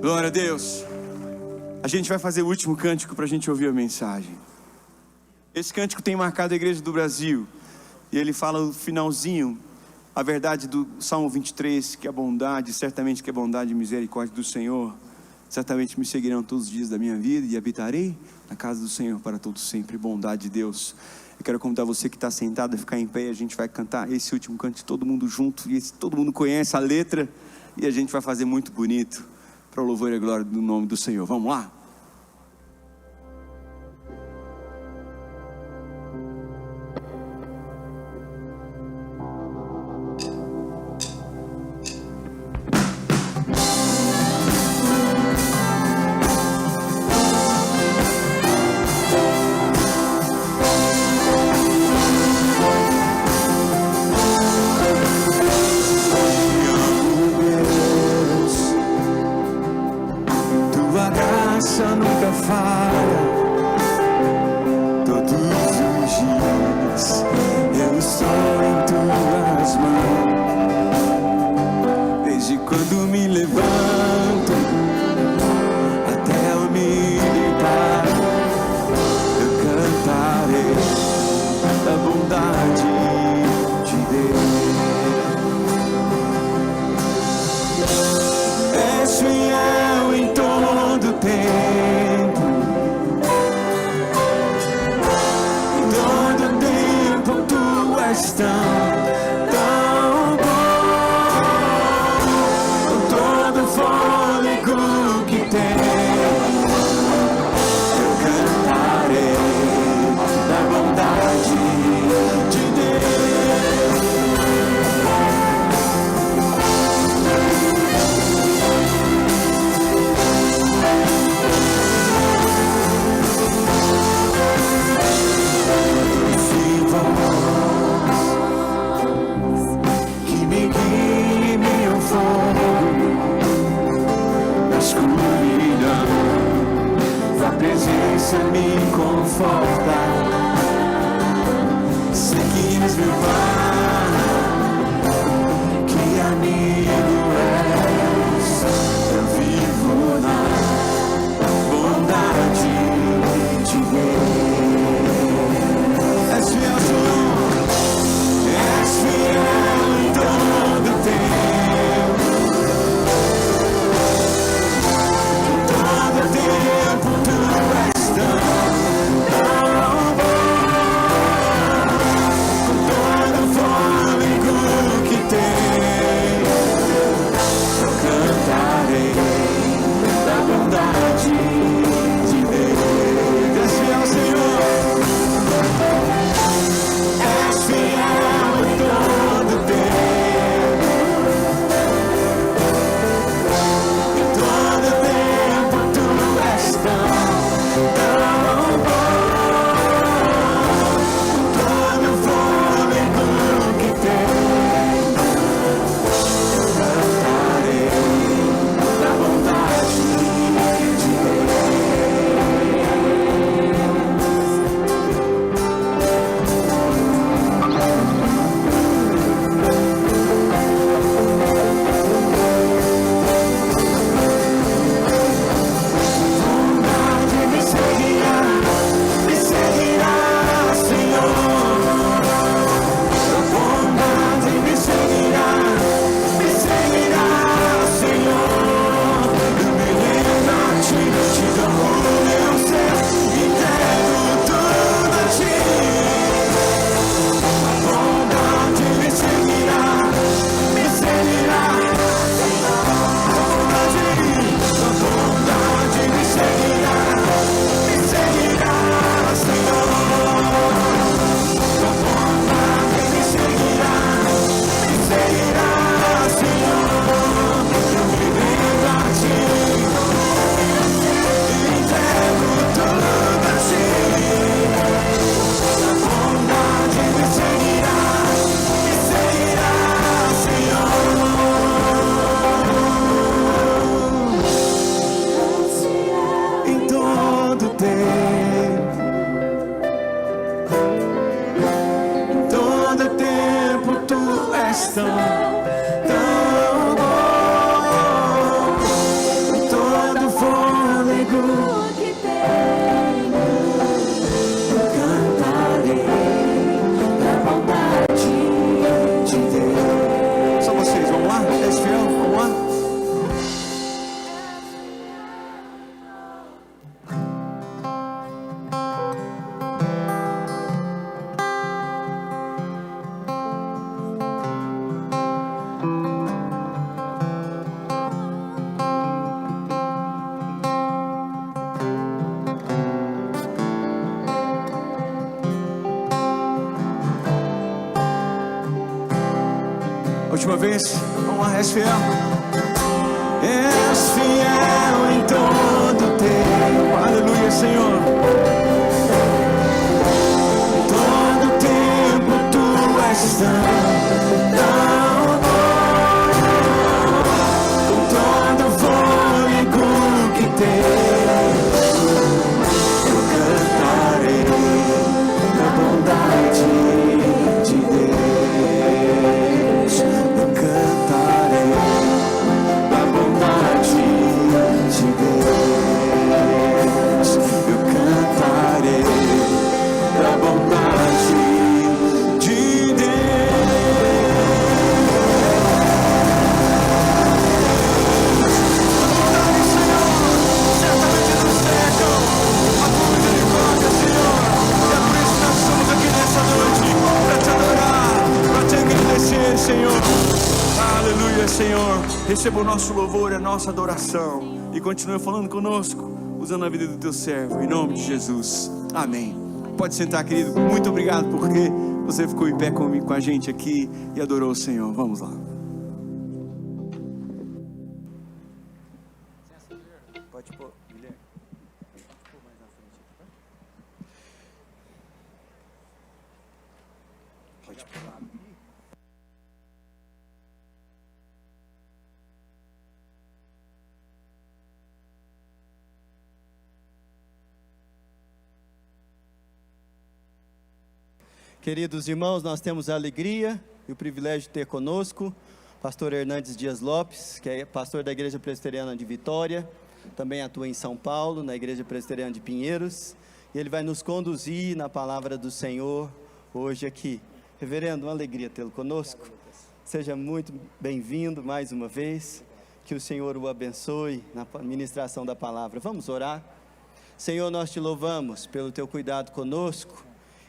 Glória a Deus. A gente vai fazer o último cântico para a gente ouvir a mensagem. Esse cântico tem marcado a igreja do Brasil. E ele fala no finalzinho a verdade do Salmo 23, que a bondade, certamente que a bondade e misericórdia do Senhor certamente me seguirão todos os dias da minha vida, e habitarei na casa do Senhor para todos sempre. Bondade de Deus. Eu quero convidar você que está sentado a ficar em pé, e a gente vai cantar esse último canto todo mundo junto, e todo mundo conhece a letra, e a gente vai fazer muito bonito para o louvor e a glória do nome do Senhor. Vamos lá? Nunca falha, todos os dias eu estou em tuas mãos. Desde quando me levanto até eu me deitar, eu cantarei da bondade de Deus. És fiel em todo tempo, todo tempo tu és tão bom, com todo fôlego que tenho, eu cantarei da bondade de Deus. Que me guie meu fogo na escuridão, tua presença me conforta. Seguires meu Pai, que amigo és, eu vivo na bondade de Deus. És fiel, Senhor, és fiel em todo tempo, todo tempo tu és tão bom, com todo última vez. Vamos lá, és fiel. És fiel em todo tempo. Aleluia, Senhor. Todo tempo tu és tão bom. Com todo o fôlego que tens, eu cantarei da bondade de Deus. Eu cantarei da bondade de Deus. Eu cantarei da bondade de Deus. Certamente nos cercam a tua misericórdia, Senhor. E é por isso que nós estamos aqui nessa noite, para te adorar, para te agradecer, Senhor. Aleluia, Senhor. Receba o nosso louvor, a nossa adoração. E continue falando conosco, usando a vida do teu servo. Em nome de Jesus. Amém. Pode sentar, querido. Muito obrigado porque você ficou em pé comigo, com a gente aqui e adorou o Senhor. Vamos lá. Pode pôr, Guilherme. Pode pôr. Queridos irmãos, nós temos a alegria e o privilégio de ter conosco o pastor Hernandes Dias Lopes, que é pastor da Igreja Presbiteriana de Vitória, também atua em São Paulo, na Igreja Presbiteriana de Pinheiros, e ele vai nos conduzir na palavra do Senhor hoje aqui. Reverendo, uma alegria tê-lo conosco. Seja muito bem-vindo mais uma vez, que o Senhor o abençoe na ministração da palavra. Vamos orar? Senhor, nós te louvamos pelo teu cuidado conosco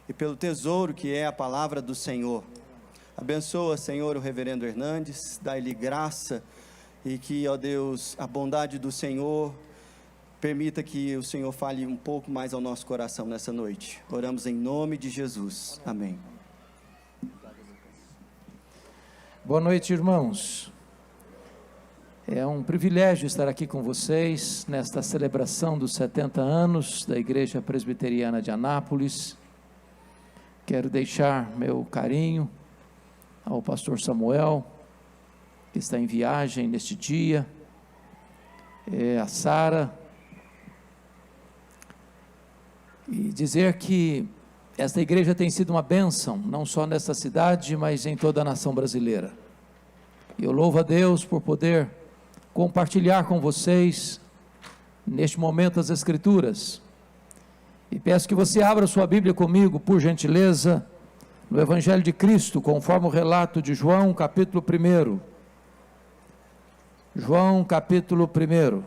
e pelo tesouro que é a palavra do Senhor. Abençoa, Senhor, o reverendo Hernandes, dá-lhe graça e que, ó Deus, a bondade do Senhor permita que o Senhor fale um pouco mais ao nosso coração nessa noite. Oramos em nome de Jesus. Amém. Boa noite, irmãos. É um privilégio estar aqui com vocês nesta celebração dos 70 anos da Igreja Presbiteriana de Anápolis. Quero deixar meu carinho ao pastor Samuel, que está em viagem neste dia, a Sara, e dizer que esta igreja tem sido uma bênção, não só nesta cidade, mas em toda a nação brasileira. E eu louvo a Deus por poder compartilhar com vocês, neste momento, as Escrituras. E peço que você abra sua Bíblia comigo, por gentileza, no Evangelho de Cristo, conforme o relato de João, capítulo 1. João, capítulo 1.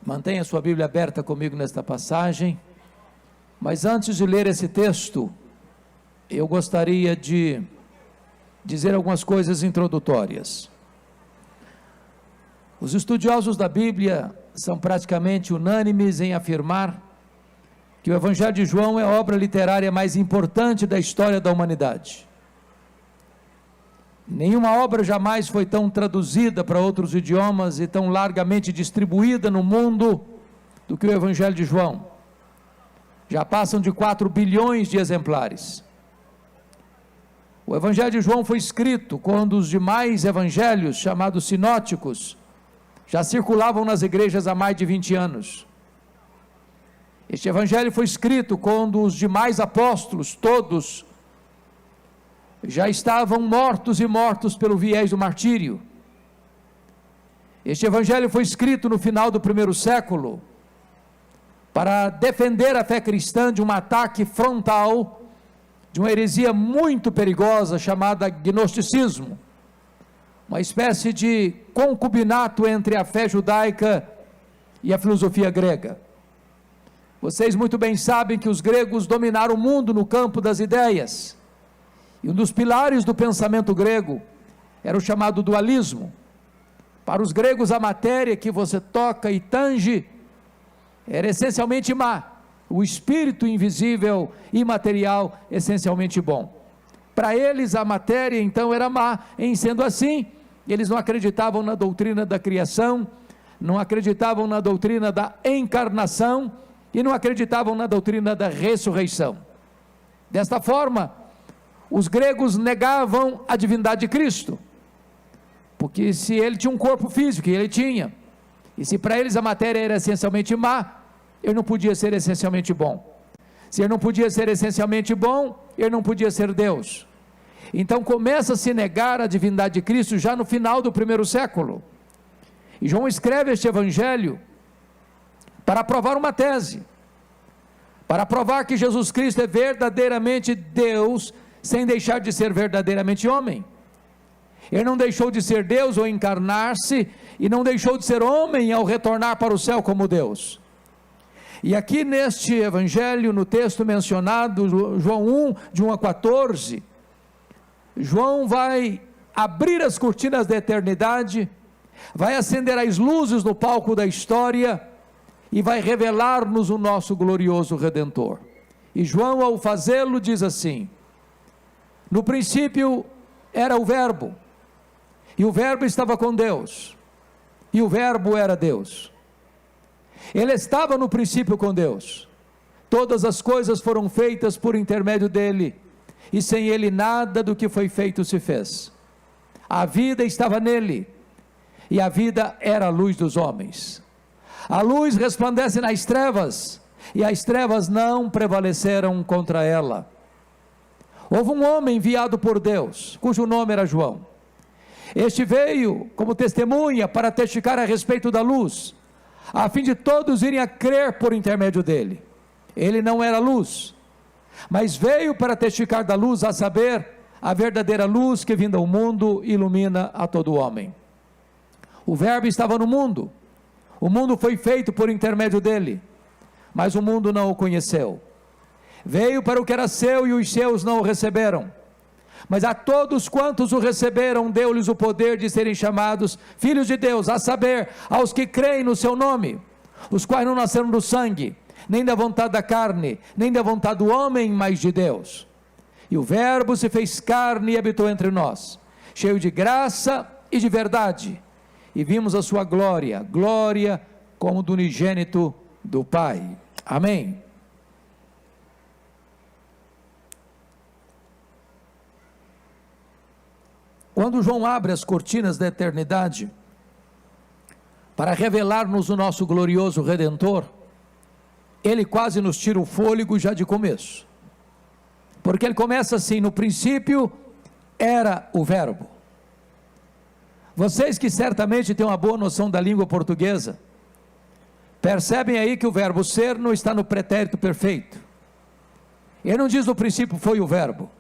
Mantenha sua Bíblia aberta comigo nesta passagem. Mas antes de ler esse texto, eu gostaria de dizer algumas coisas introdutórias. Os estudiosos da Bíblia são praticamente unânimes em afirmar que o Evangelho de João é a obra literária mais importante da história da humanidade. Nenhuma obra jamais foi tão traduzida para outros idiomas e tão largamente distribuída no mundo do que o Evangelho de João. Já passam de 4 bilhões de exemplares. O Evangelho de João foi escrito quando os demais evangelhos, chamados sinóticos, já circulavam nas igrejas há mais de 20 anos. Este evangelho foi escrito quando os demais apóstolos, todos, já estavam mortos e mortos pelo viés do martírio. Este evangelho foi escrito no final do 1º século, para defender a fé cristã de um ataque frontal, de uma heresia muito perigosa, chamada gnosticismo, uma espécie de concubinato entre a fé judaica e a filosofia grega. Vocês muito bem sabem que os gregos dominaram o mundo no campo das ideias, e um dos pilares do pensamento grego era o chamado dualismo. Para os gregos, a matéria que você toca e tange era essencialmente má, o espírito invisível, imaterial, essencialmente bom. Para eles a matéria então era má, em sendo assim, eles não acreditavam na doutrina da criação, não acreditavam na doutrina da encarnação e não acreditavam na doutrina da ressurreição. Desta forma, os gregos negavam a divindade de Cristo, porque se ele tinha um corpo físico, e ele tinha, e se para eles a matéria era essencialmente má, ele não podia ser essencialmente bom. Se ele não podia ser essencialmente bom, ele não podia ser Deus. Então começa a se negar a divindade de Cristo já no final do primeiro século. E João escreve este evangelho para provar uma tese, para provar que Jesus Cristo é verdadeiramente Deus, sem deixar de ser verdadeiramente homem. Ele não deixou de ser Deus ao encarnar-se, e não deixou de ser homem ao retornar para o céu como Deus. E aqui neste evangelho, no texto mencionado, João 1, de 1 a 14, João vai abrir as cortinas da eternidade, vai acender as luzes no palco da história, e vai revelar-nos o nosso glorioso Redentor. E João, ao fazê-lo, diz assim: no princípio era o Verbo, e o Verbo estava com Deus, e o Verbo era Deus. Ele estava no princípio com Deus. Todas as coisas foram feitas por intermédio dele, e sem ele nada do que foi feito se fez. A vida estava nele, e a vida era a luz dos homens. A luz resplandece nas trevas, e as trevas não prevaleceram contra ela. Houve um homem enviado por Deus, cujo nome era João. Este veio como testemunha para testificar a respeito da luz, a fim de todos irem a crer por intermédio dele. Ele não era luz, mas veio para testificar da luz, a saber, a verdadeira luz que vindo ao mundo ilumina a todo homem. O Verbo estava no mundo, o mundo foi feito por intermédio dele, mas o mundo não o conheceu. Veio para o que era seu, e os seus não o receberam. Mas a todos quantos o receberam, deu-lhes o poder de serem chamados filhos de Deus, a saber, aos que creem no seu nome, os quais não nasceram do sangue, nem da vontade da carne, nem da vontade do homem, mas de Deus. E o Verbo se fez carne e habitou entre nós, cheio de graça e de verdade, e vimos a sua glória, glória como do unigênito do Pai. Amém. Quando João abre as cortinas da eternidade, para revelar-nos o nosso glorioso Redentor, ele quase nos tira o fôlego já de começo, porque ele começa assim: no princípio era o Verbo. Vocês que certamente têm uma boa noção da língua portuguesa, percebem aí que o verbo ser não está no pretérito perfeito. Ele não diz no princípio foi o Verbo,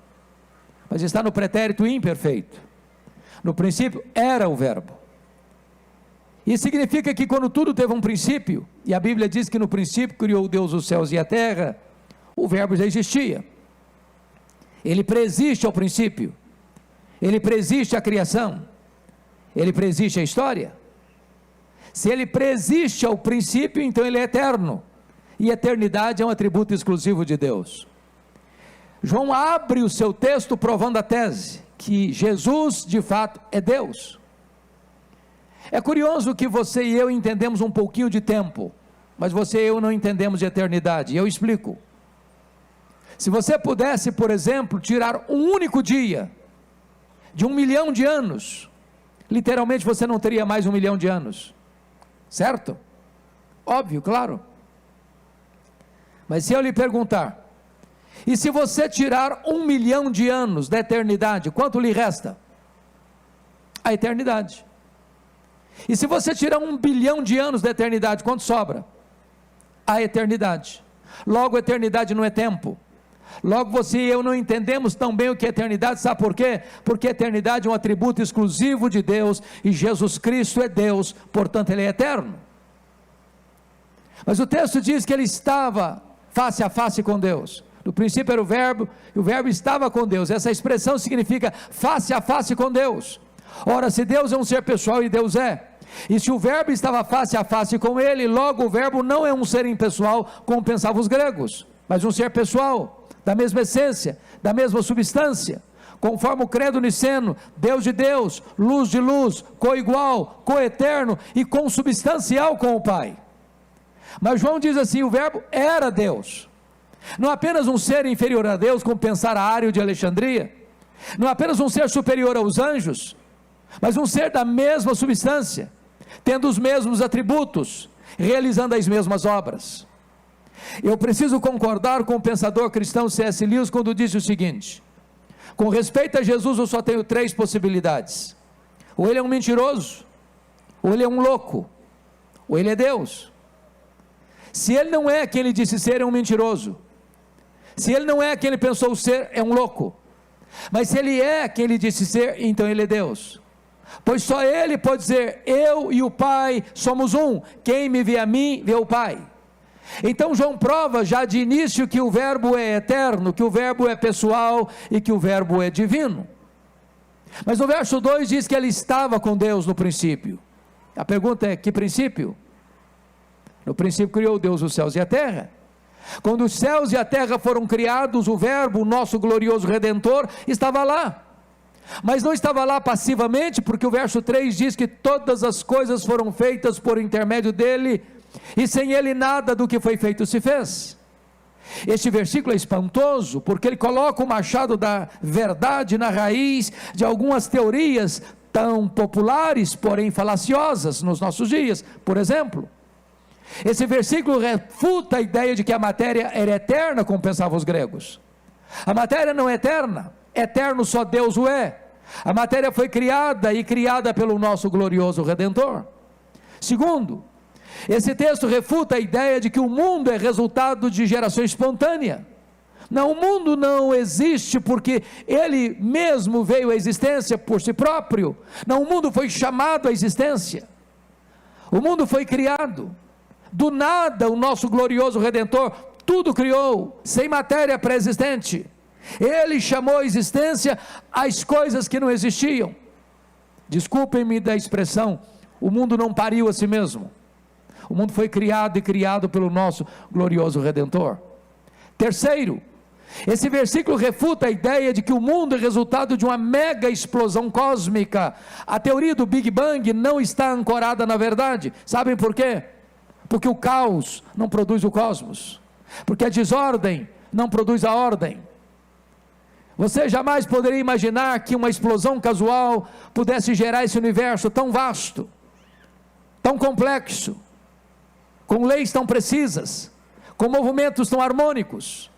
mas está no pretérito imperfeito. No princípio era o Verbo. Isso significa que quando tudo teve um princípio, e a Bíblia diz que no princípio criou Deus os céus e a terra, o Verbo já existia. Ele preexiste ao princípio, ele preexiste à criação, ele preexiste à história. Se ele preexiste ao princípio, então ele é eterno, e eternidade é um atributo exclusivo de Deus. João abre o seu texto provando a tese que Jesus de fato é Deus. É curioso que você e eu entendemos um pouquinho de tempo, mas você e eu não entendemos de eternidade, e eu explico. Se você pudesse, por exemplo, tirar um único dia de 1 milhão de anos, literalmente você não teria mais 1 milhão de anos, certo? Óbvio, claro. Mas se eu lhe perguntar, e se você tirar 1 milhão de anos da eternidade, quanto lhe resta? A eternidade. E se você tirar 1 bilhão de anos da eternidade, quanto sobra? A eternidade. Logo, a eternidade não é tempo. Logo, você e eu não entendemos tão bem o que é eternidade, sabe por quê? Porque a eternidade é um atributo exclusivo de Deus, e Jesus Cristo é Deus, portanto ele é eterno. Mas o texto diz que ele estava face a face com Deus. No princípio era o Verbo, e o Verbo estava com Deus. Essa expressão significa face a face com Deus. Ora, se Deus é um ser pessoal, e Deus é, E se o verbo estava face a face com ele, logo o verbo não é um ser impessoal, como pensavam os gregos, mas um ser pessoal, da mesma essência, da mesma substância, conforme o credo niceno, Deus de Deus, luz de luz, coigual, coeterno e consubstancial com o Pai. Mas João diz assim, o verbo era Deus, não apenas um ser inferior a Deus, como pensara Ário de Alexandria, não apenas um ser superior aos anjos, mas um ser da mesma substância, tendo os mesmos atributos, realizando as mesmas obras. Eu preciso concordar com o pensador cristão C.S. Lewis quando disse o seguinte: com respeito a Jesus eu só tenho 3 possibilidades: ou ele é um mentiroso, ou ele é um louco, ou ele é Deus. Se ele não é quem ele disse ser, é um mentiroso. Se ele não é quem ele pensou ser, é um louco. Mas se ele é quem ele disse ser, então ele é Deus. Pois só ele pode dizer, eu e o Pai somos um, quem me vê a mim, vê o Pai. Então João prova já de início que o verbo é eterno, que o verbo é pessoal e que o verbo é divino. Mas no verso 2 diz que ele estava com Deus no princípio. A pergunta é, que princípio? No princípio criou Deus os céus e a terra. Quando os céus e a terra foram criados, o verbo, o nosso glorioso Redentor, estava lá. Mas não estava lá passivamente, porque o verso 3 diz que todas as coisas foram feitas por intermédio dele, e sem ele nada do que foi feito se fez. Este versículo é espantoso, porque ele coloca o machado da verdade na raiz de algumas teorias tão populares, porém falaciosas nos nossos dias. Por exemplo, esse versículo refuta a ideia de que a matéria era eterna, como pensavam os gregos. A matéria não é eterna, eterno só Deus o é. A matéria foi criada e criada pelo nosso glorioso Redentor. Segundo, esse texto refuta a ideia de que o mundo é resultado de geração espontânea. Não, o mundo não existe porque ele mesmo veio à existência por si próprio. Não, o mundo foi chamado à existência. O mundo foi criado. Do nada o nosso glorioso Redentor tudo criou, sem matéria pré-existente. Ele chamou à existência as coisas que não existiam. Desculpem-me da expressão, o mundo não pariu a si mesmo. O mundo foi criado e criado pelo nosso glorioso Redentor. Terceiro, esse versículo refuta a ideia de que o mundo é resultado de uma mega explosão cósmica. A teoria do Big Bang não está ancorada na verdade. Sabem por quê? Porque o caos não produz o cosmos, porque a desordem não produz a ordem. Você jamais poderia imaginar que uma explosão casual pudesse gerar esse universo tão vasto, tão complexo, com leis tão precisas, com movimentos tão harmônicos.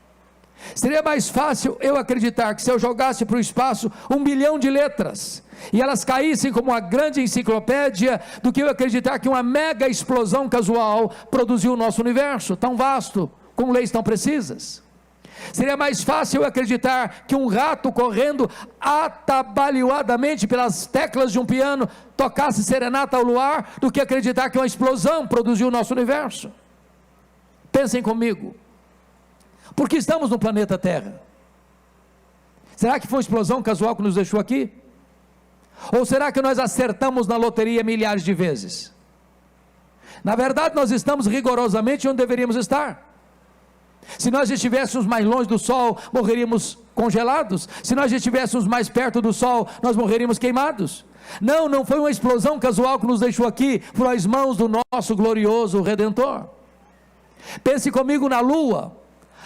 Seria mais fácil eu acreditar que se eu jogasse para o espaço 1 bilhão de letras, e elas caíssem como uma grande enciclopédia, do que eu acreditar que uma mega explosão casual produziu o nosso universo, tão vasto, com leis tão precisas. Seria mais fácil eu acreditar que um rato correndo atabalhoadamente pelas teclas de um piano tocasse serenata ao luar, do que acreditar que uma explosão produziu o nosso universo. Pensem comigo, por que estamos no planeta Terra? Será que foi uma explosão casual que nos deixou aqui? Ou será que nós acertamos na loteria milhares de vezes? Na verdade nós estamos rigorosamente onde deveríamos estar. Se nós estivéssemos mais longe do Sol, morreríamos congelados. Se nós estivéssemos mais perto do Sol, nós morreríamos queimados. Não foi uma explosão casual que nos deixou aqui, foram as mãos do nosso glorioso Redentor. Pense comigo na Lua.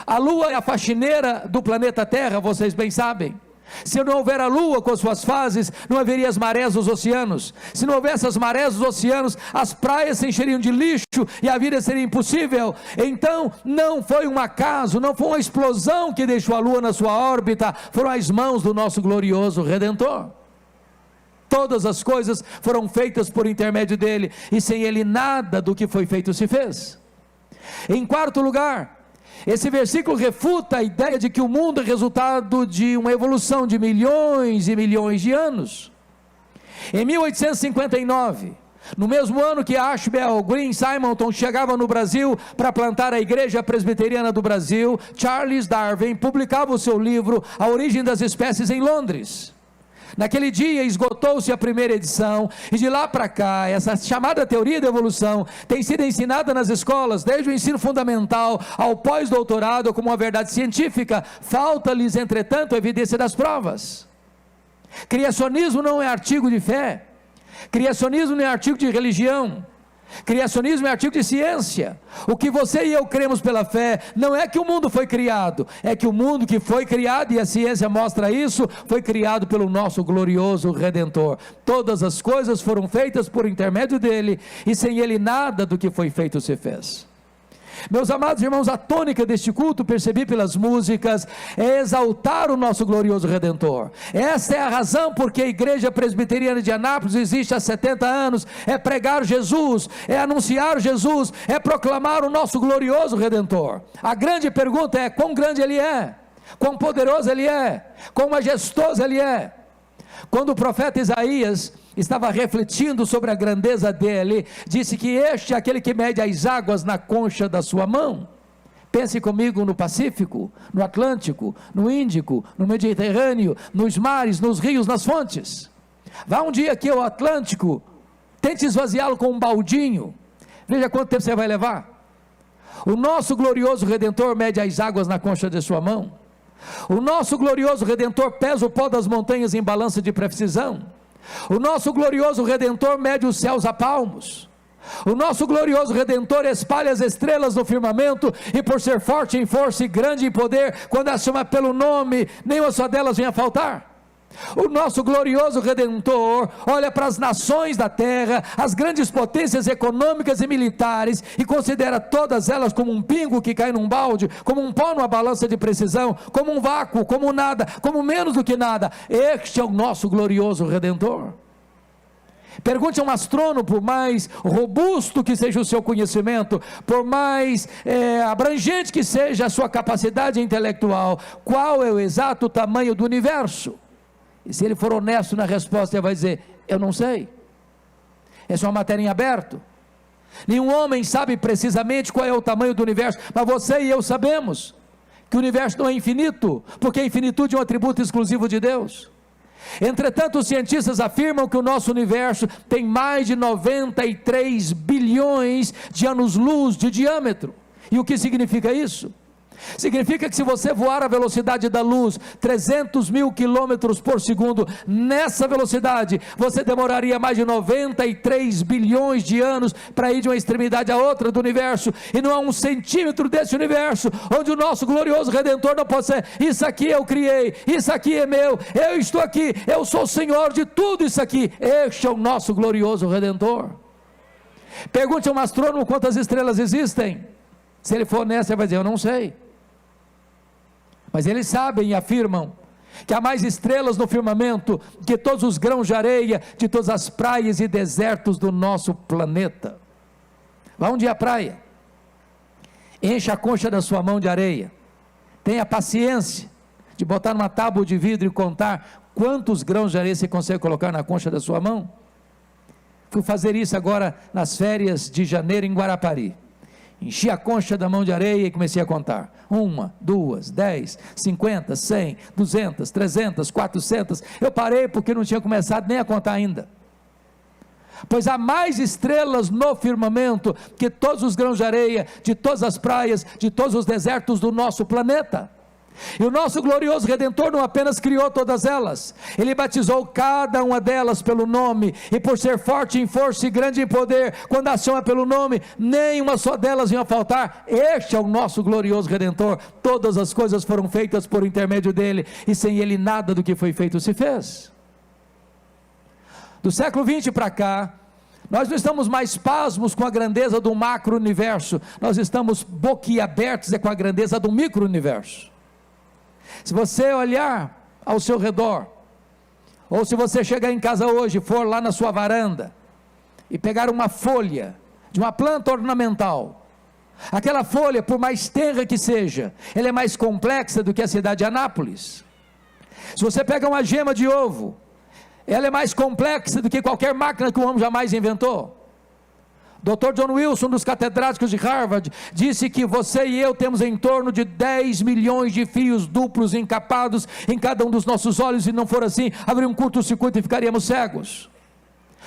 A Lua é a faxineira do planeta Terra, vocês bem sabem. Se não houver a Lua com suas fases, não haveria as marés dos oceanos. Se não houvesse as marés dos oceanos, as praias se encheriam de lixo e a vida seria impossível. Então não foi um acaso, não foi uma explosão que deixou a Lua na sua órbita, foram as mãos do nosso glorioso Redentor. Todas as coisas foram feitas por intermédio dele, e sem ele nada do que foi feito se fez. Em quarto lugar, esse versículo refuta a ideia de que o mundo é resultado de uma evolução de milhões e milhões de anos. Em 1859, no mesmo ano que Ashbel Green Simonton chegava no Brasil para plantar a Igreja Presbiteriana do Brasil, Charles Darwin publicava o seu livro A Origem das Espécies em Londres. Naquele dia esgotou-se a primeira edição, e de lá para cá, essa chamada teoria da evolução tem sido ensinada nas escolas, desde o ensino fundamental ao pós-doutorado, como uma verdade científica. Falta-lhes, entretanto, a evidência das provas. Criacionismo não é artigo de fé, criacionismo não é artigo de religião, criacionismo é artigo de ciência. O que você e eu cremos pela fé não é que o mundo foi criado, é que o mundo que foi criado, e a ciência mostra isso, foi criado pelo nosso glorioso Redentor. Todas as coisas foram feitas por intermédio dele, e sem ele nada do que foi feito se fez. Meus amados irmãos, a tônica deste culto, percebi pelas músicas, é exaltar o nosso glorioso Redentor. Essa é a razão porque a Igreja Presbiteriana de Anápolis existe há 70 anos, é pregar Jesus, é anunciar Jesus, é proclamar o nosso glorioso Redentor. A grande pergunta é: quão grande ele é, quão poderoso ele é, quão majestoso ele é. Quando o profeta Isaías estava refletindo sobre a grandeza dele, disse que este é aquele que mede as águas na concha da sua mão. Pense comigo no Pacífico, no Atlântico, no Índico, no Mediterrâneo, nos mares, nos rios, nas fontes. Vá um dia aqui ao Atlântico, tente esvaziá-lo com um baldinho, veja quanto tempo você vai levar. O nosso glorioso Redentor mede as águas na concha de sua mão. O nosso glorioso Redentor pesa o pó das montanhas em balança de precisão. O nosso glorioso Redentor mede os céus a palmos. O nosso glorioso Redentor espalha as estrelas no firmamento, e por ser forte em força e grande em poder, quando as chama pelo nome, nenhuma só delas vem a faltar. O nosso glorioso Redentor olha para as nações da terra, as grandes potências econômicas e militares, e considera todas elas como um pingo que cai num balde, como um pó numa balança de precisão, como um vácuo, como nada, como menos do que nada. Este é o nosso glorioso Redentor. Pergunte a um astrônomo, por mais robusto que seja o seu conhecimento, por mais abrangente que seja a sua capacidade intelectual, qual é o exato tamanho do universo? E se ele for honesto na resposta, ele vai dizer: eu não sei. Essa é uma matéria em aberto. Nenhum homem sabe precisamente qual é o tamanho do universo, mas você e eu sabemos que o universo não é infinito, porque a infinitude é um atributo exclusivo de Deus. Entretanto, os cientistas afirmam que o nosso universo tem mais de 93 bilhões de anos-luz de diâmetro. E o que significa isso? Significa que se você voar a velocidade da luz, 300 mil quilômetros por segundo, nessa velocidade, você demoraria mais de 93 bilhões de anos para ir de uma extremidade à outra do universo, e não há um centímetro desse universo onde o nosso glorioso Redentor não pode ser: isso aqui eu criei, isso aqui é meu, eu estou aqui, eu sou o Senhor de tudo isso aqui. Este é o nosso glorioso Redentor. Pergunte a um astrônomo quantas estrelas existem. Se ele for honesto, ele vai dizer: eu não sei. Mas eles sabem e afirmam que há mais estrelas no firmamento que todos os grãos de areia de todas as praias e desertos do nosso planeta. Vá um dia à praia, encha a concha da sua mão de areia, tenha paciência de botar numa tábua de vidro e contar quantos grãos de areia você consegue colocar na concha da sua mão. Fui fazer isso agora nas férias de janeiro em Guarapari. Enchi a concha da mão de areia e comecei a contar: 1, 2, 10, 50, 100, 200, 300, 400. Eu parei porque não tinha começado nem a contar ainda. Pois há mais estrelas no firmamento que todos os grãos de areia de todas as praias, de todos os desertos do nosso planeta. E o nosso glorioso Redentor não apenas criou todas elas, ele batizou cada uma delas pelo nome, e por ser forte em força e grande em poder, quando a chama pelo nome, nenhuma só delas vinha a faltar. Este é o nosso glorioso Redentor. Todas as coisas foram feitas por intermédio dele, e sem ele nada do que foi feito se fez. Do século 20 para cá, nós não estamos mais pasmos com a grandeza do macro-universo, nós estamos boquiabertos com a grandeza do micro-universo. Se você olhar ao seu redor, ou se você chegar em casa hoje, for lá na sua varanda, e pegar uma folha de uma planta ornamental, aquela folha, por mais tenra que seja, ela é mais complexa do que a cidade de Anápolis. Se você pega uma gema de ovo, ela é mais complexa do que qualquer máquina que o homem jamais inventou. Dr. John Wilson, um dos catedráticos de Harvard, disse que você e eu temos em torno de 10 milhões de fios duplos encapados em cada um dos nossos olhos, e se não for assim, haveria um curto-circuito e ficaríamos cegos.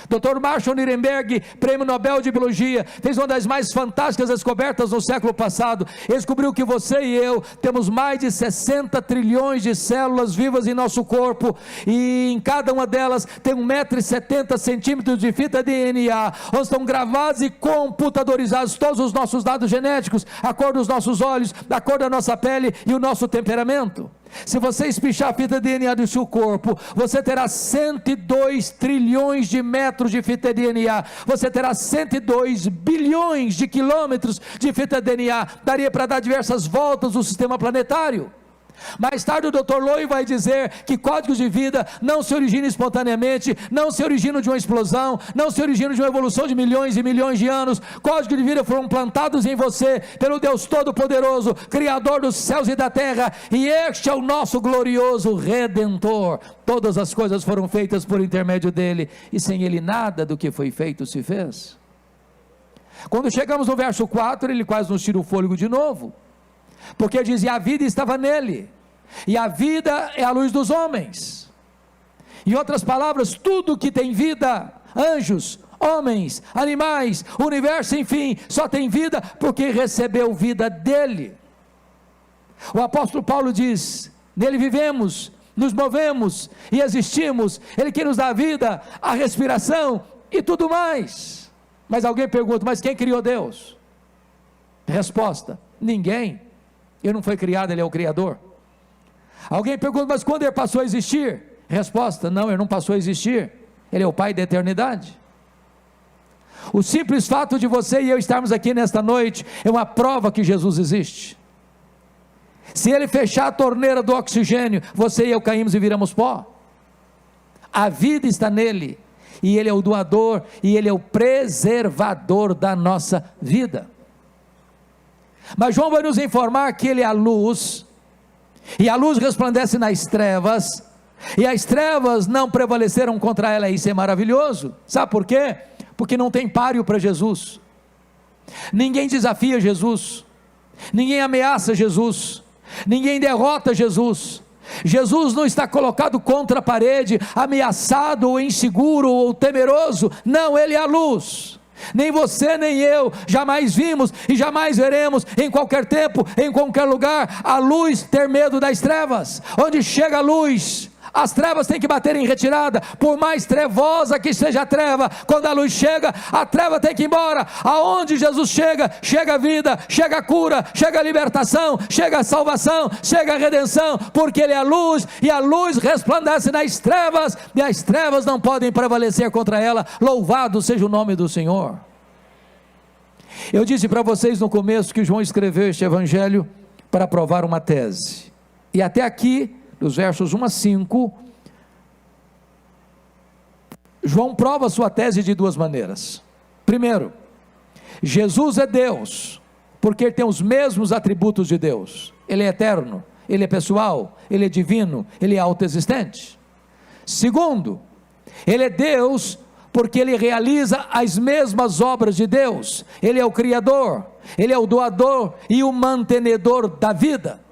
Dr. Marshall Nirenberg, prêmio Nobel de Biologia, fez uma das mais fantásticas descobertas no século passado. Ele descobriu que você e eu temos mais de 60 trilhões de células vivas em nosso corpo, e em cada uma delas tem 1,70 m de fita DNA, onde estão gravados e computadorizados todos os nossos dados genéticos, a cor dos nossos olhos, a cor da nossa pele e o nosso temperamento. Se você espichar a fita DNA do seu corpo, você terá 102 trilhões de metros de fita DNA, você terá 102 bilhões de quilômetros de fita DNA, daria para dar diversas voltas no sistema planetário. Mais tarde o Dr. Lowy vai dizer que códigos de vida não se originam espontaneamente, não se originam de uma explosão, não se originam de uma evolução de milhões e milhões de anos. Códigos de vida foram plantados em você pelo Deus Todo-Poderoso, Criador dos céus e da terra, e este é o nosso glorioso Redentor. Todas as coisas foram feitas por intermédio dele, e sem ele nada do que foi feito se fez. Quando chegamos no verso 4, ele quase nos tira o fôlego de novo, porque ele diz: e a vida estava nele, e a vida é a luz dos homens. Em outras palavras, tudo que tem vida, anjos, homens, animais, universo, enfim, só tem vida porque recebeu vida dele. O apóstolo Paulo diz: nele vivemos, nos movemos e existimos. Ele que nos dá a vida, a respiração e tudo mais. Mas alguém pergunta: mas quem criou Deus? Resposta: ninguém. Ele não foi criado, ele é o Criador. Alguém pergunta: mas quando ele passou a existir? Resposta: não, ele não passou a existir, ele é o Pai da eternidade. O simples fato de você e eu estarmos aqui nesta noite é uma prova que Jesus existe. Se ele fechar a torneira do oxigênio, você e eu caímos e viramos pó. A vida está nele, e ele é o doador, e ele é o preservador da nossa vida. Mas João vai nos informar que ele é a luz, e a luz resplandece nas trevas, e as trevas não prevaleceram contra ela. Isso é maravilhoso. Sabe por quê? Porque não tem páreo para Jesus. Ninguém desafia Jesus, ninguém ameaça Jesus, ninguém derrota Jesus. Jesus não está colocado contra a parede, ameaçado ou inseguro ou temeroso. Não, ele é a luz. Nem você nem eu jamais vimos e jamais veremos em qualquer tempo, em qualquer lugar, a luz ter medo das trevas. Onde chega a luz, as trevas têm que bater em retirada. Por mais trevosa que seja a treva, quando a luz chega, a treva tem que ir embora. Aonde Jesus chega, chega a vida, chega a cura, chega a libertação, chega a salvação, chega a redenção, porque ele é a luz, e a luz resplandece nas trevas, e as trevas não podem prevalecer contra ela. Louvado seja o nome do Senhor. Eu disse para vocês no começo que João escreveu este evangelho para provar uma tese, e até aqui, dos versos 1 a 5, João prova sua tese de duas maneiras. Primeiro, Jesus é Deus, porque ele tem os mesmos atributos de Deus. Ele é eterno, ele é pessoal, ele é divino, ele é autoexistente. Segundo, ele é Deus porque ele realiza as mesmas obras de Deus. Ele é o Criador, ele é o doador e o mantenedor da vida.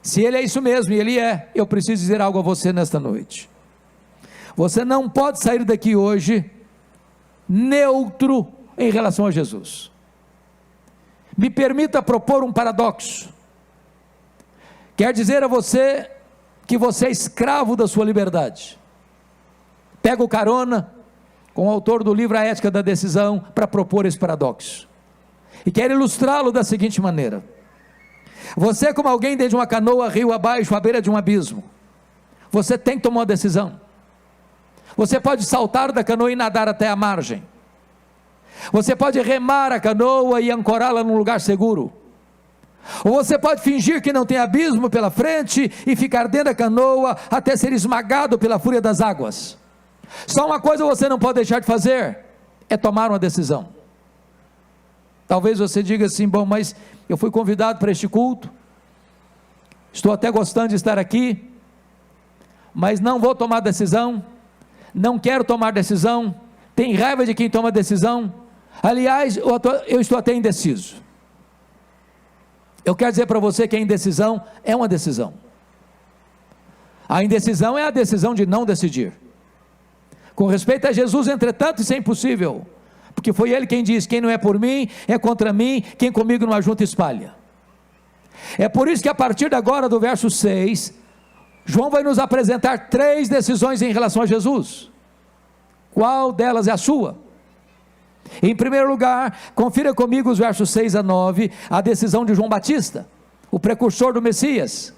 Se ele é isso mesmo, e ele é, eu preciso dizer algo a você nesta noite. Você não pode sair daqui hoje neutro em relação a Jesus. Me permita propor um paradoxo. Quer dizer a você que você é escravo da sua liberdade. Pega o carona com o autor do livro A Ética da Decisão para propor esse paradoxo, e quero ilustrá-lo da seguinte maneira: você é como alguém dentro de uma canoa rio abaixo, à beira de um abismo. Você tem que tomar uma decisão. Você pode saltar da canoa e nadar até a margem. Você pode remar a canoa e ancorá-la num lugar seguro. Ou você pode fingir que não tem abismo pela frente e ficar dentro da canoa até ser esmagado pela fúria das águas. Só uma coisa você não pode deixar de fazer: é tomar uma decisão. Talvez você diga assim: bom, mas eu fui convidado para este culto, estou até gostando de estar aqui, mas não vou tomar decisão, não quero tomar decisão, tem raiva de quem toma decisão, Aliás, eu estou até indeciso. Eu quero dizer para você que a indecisão é uma decisão. A indecisão é a decisão de não decidir. Com respeito a Jesus, entretanto, isso é impossível, porque foi Ele quem diz: quem não é por mim, é contra mim, quem comigo não ajunta espalha. É por isso que a partir de agora, do verso 6, João vai nos apresentar 3 decisões em relação a Jesus. Qual delas é a sua? Em primeiro lugar, confira comigo os versos 6 a 9, a decisão de João Batista, o precursor do Messias.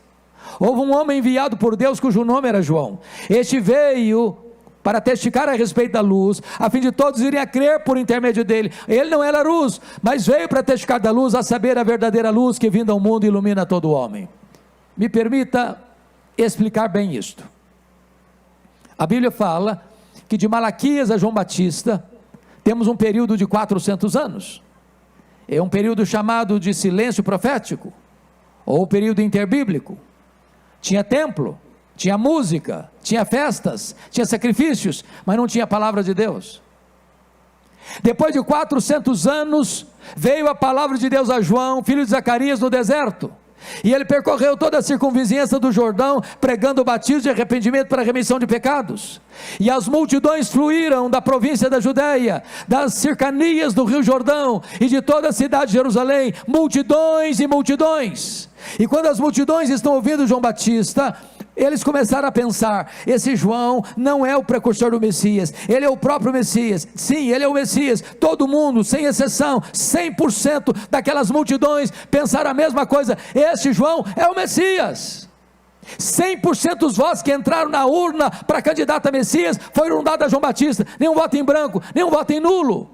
Houve um homem enviado por Deus cujo nome era João. Este veio para testificar a respeito da luz, a fim de todos irem a crer por intermédio dele. Ele não era luz, mas veio para testificar da luz, a saber, a verdadeira luz que vindo ao mundo ilumina todo homem. Me permita explicar bem isto. A Bíblia fala que de Malaquias a João Batista temos um período de 400 anos. É um período chamado de silêncio profético, ou período interbíblico. Tinha templo, tinha música, tinha festas, tinha sacrifícios, mas não tinha palavra de Deus. Depois de 400 anos, veio a palavra de Deus a João, filho de Zacarias, no deserto. E ele percorreu toda a circunvizinhança do Jordão, pregando o batismo de arrependimento para a remissão de pecados. E as multidões fluíram da província da Judéia, das cercanias do rio Jordão e de toda a cidade de Jerusalém, multidões e multidões. E quando as multidões estão ouvindo João Batista, eles começaram a pensar: esse João não é o precursor do Messias, ele é o próprio Messias. Sim, ele é o Messias. Todo mundo, sem exceção, 100% daquelas multidões pensaram a mesma coisa: esse João é o Messias. 100% dos votos que entraram na urna para candidato a Messias foram dados a João Batista. Nenhum voto em branco, nenhum voto em nulo.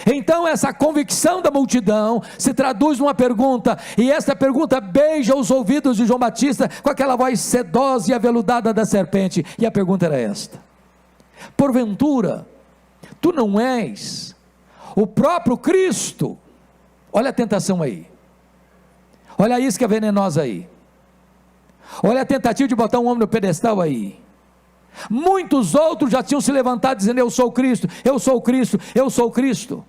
Então essa convicção da multidão se traduz numa pergunta, e essa pergunta beija os ouvidos de João Batista com aquela voz sedosa e aveludada da serpente, e a pergunta era esta: porventura tu não és o próprio Cristo? Olha a tentação aí, olha a isca venenosa aí, olha a tentativa de botar um homem no pedestal aí. Muitos outros já tinham se levantado dizendo: eu sou o Cristo, eu sou o Cristo, eu sou o Cristo.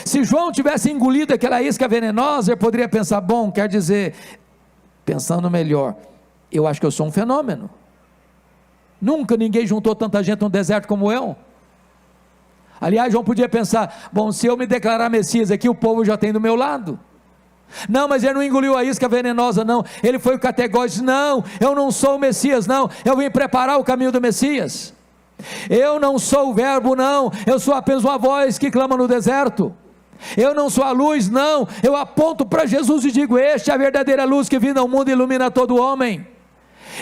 Se João tivesse engolido aquela isca venenosa, ele poderia pensar: bom, quer dizer, pensando melhor, eu acho que eu sou um fenômeno. Nunca ninguém juntou tanta gente no deserto como eu. Aliás, João podia pensar: bom, se eu me declarar Messias aqui, o povo já tem do meu lado. Não, mas ele não engoliu a isca venenosa não, ele foi categórico, disse: não, eu não sou o Messias não, eu vim preparar o caminho do Messias. Eu não sou o verbo não, eu sou apenas uma voz que clama no deserto. Eu não sou a luz não, eu aponto para Jesus e digo: este é a verdadeira luz que vindo ao mundo ilumina todo homem.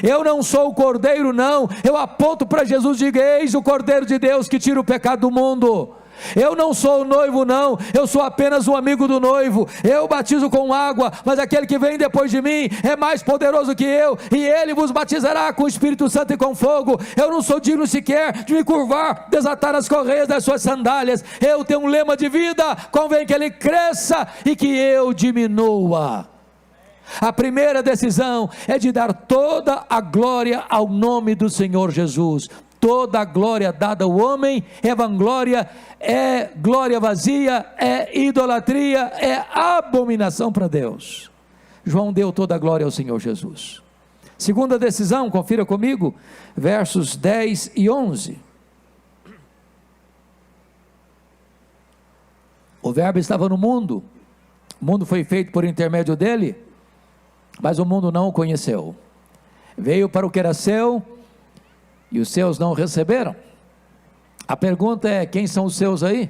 Eu não sou o cordeiro não, eu aponto para Jesus e digo: eis o cordeiro de Deus que tira o pecado do mundo. Eu não sou o noivo não, eu sou apenas um amigo do noivo. Eu batizo com água, mas aquele que vem depois de mim é mais poderoso que eu, e ele vos batizará com o Espírito Santo e com fogo. Eu não sou digno sequer de me curvar, desatar as correias das suas sandálias. Eu tenho um lema de vida: convém que ele cresça e que eu diminua. A primeira decisão é de dar toda a glória ao nome do Senhor Jesus. Toda a glória dada ao homem é vanglória, é glória vazia, é idolatria, é abominação para Deus. João deu toda a glória ao Senhor Jesus. Segunda decisão, confira comigo, versos 10 e 11. O verbo estava no mundo, o mundo foi feito por intermédio dele, mas o mundo não o conheceu. Veio para o que era seu, e os seus não o receberam. A pergunta é: quem são os seus aí?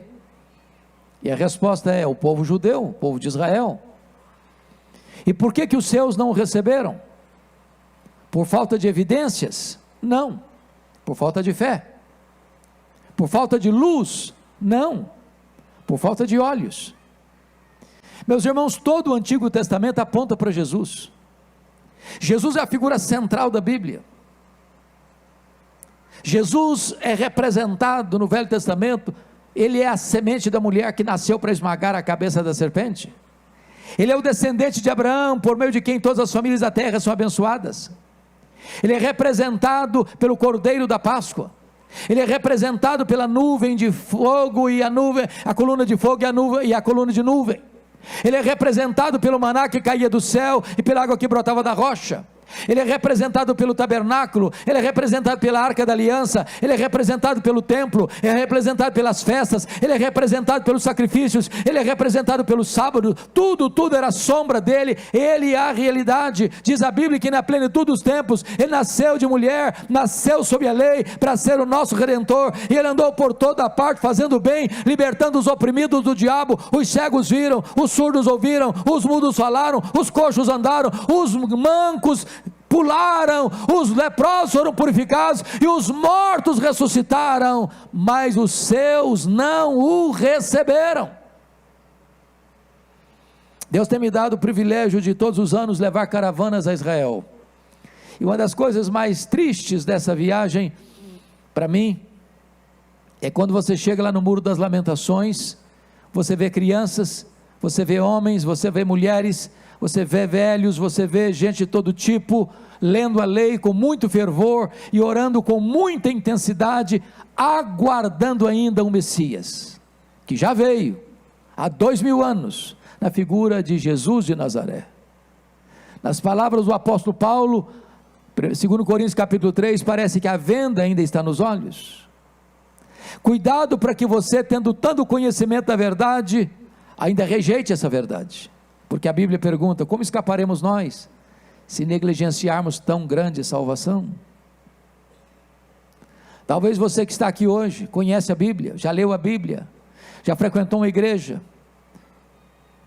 E a resposta é: o povo judeu, o povo de Israel. E por que os seus não o receberam? Por falta de evidências? Não. Por falta de fé. Por falta de luz? Não. Por falta de olhos. Meus irmãos, todo o Antigo Testamento aponta para Jesus. Jesus é a figura central da Bíblia. Jesus é representado no Velho Testamento, ele é a semente da mulher que nasceu para esmagar a cabeça da serpente. Ele é o descendente de Abraão, por meio de quem todas as famílias da terra são abençoadas. Ele é representado pelo Cordeiro da Páscoa. Ele é representado pela nuvem de fogo e a coluna de fogo e a coluna de nuvem. Ele é representado pelo maná que caía do céu e pela água que brotava da rocha. Ele é representado pelo tabernáculo, ele é representado pela arca da aliança, ele é representado pelo templo, ele é representado pelas festas, ele é representado pelos sacrifícios, ele é representado pelo sábado. Tudo era sombra dele. Ele é a realidade. Diz a Bíblia que na plenitude dos tempos, ele nasceu de mulher, nasceu sob a lei, para ser o nosso Redentor, e ele andou por toda parte, fazendo bem, libertando os oprimidos do diabo. Os cegos viram, os surdos ouviram, os mudos falaram, os coxos andaram, os mancos pularam, os leprosos foram purificados e os mortos ressuscitaram, mas os seus não o receberam. Deus tem me dado o privilégio de todos os anos levar caravanas a Israel, e uma das coisas mais tristes dessa viagem para mim é quando você chega lá no Muro das Lamentações, você vê crianças, você vê homens, você vê mulheres, você vê velhos, você vê gente de todo tipo, lendo a lei com muito fervor e orando com muita intensidade, aguardando ainda um Messias, que já veio há 2000 anos, na figura de Jesus de Nazaré. Nas palavras do apóstolo Paulo, 2 Coríntios capítulo 3, parece que a venda ainda está nos olhos. Cuidado para que você, tendo tanto conhecimento da verdade, ainda rejeite essa verdade, porque a Bíblia pergunta: como escaparemos nós, se negligenciarmos tão grande salvação? Talvez você que está aqui hoje, conhece a Bíblia, já leu a Bíblia, já frequentou uma igreja.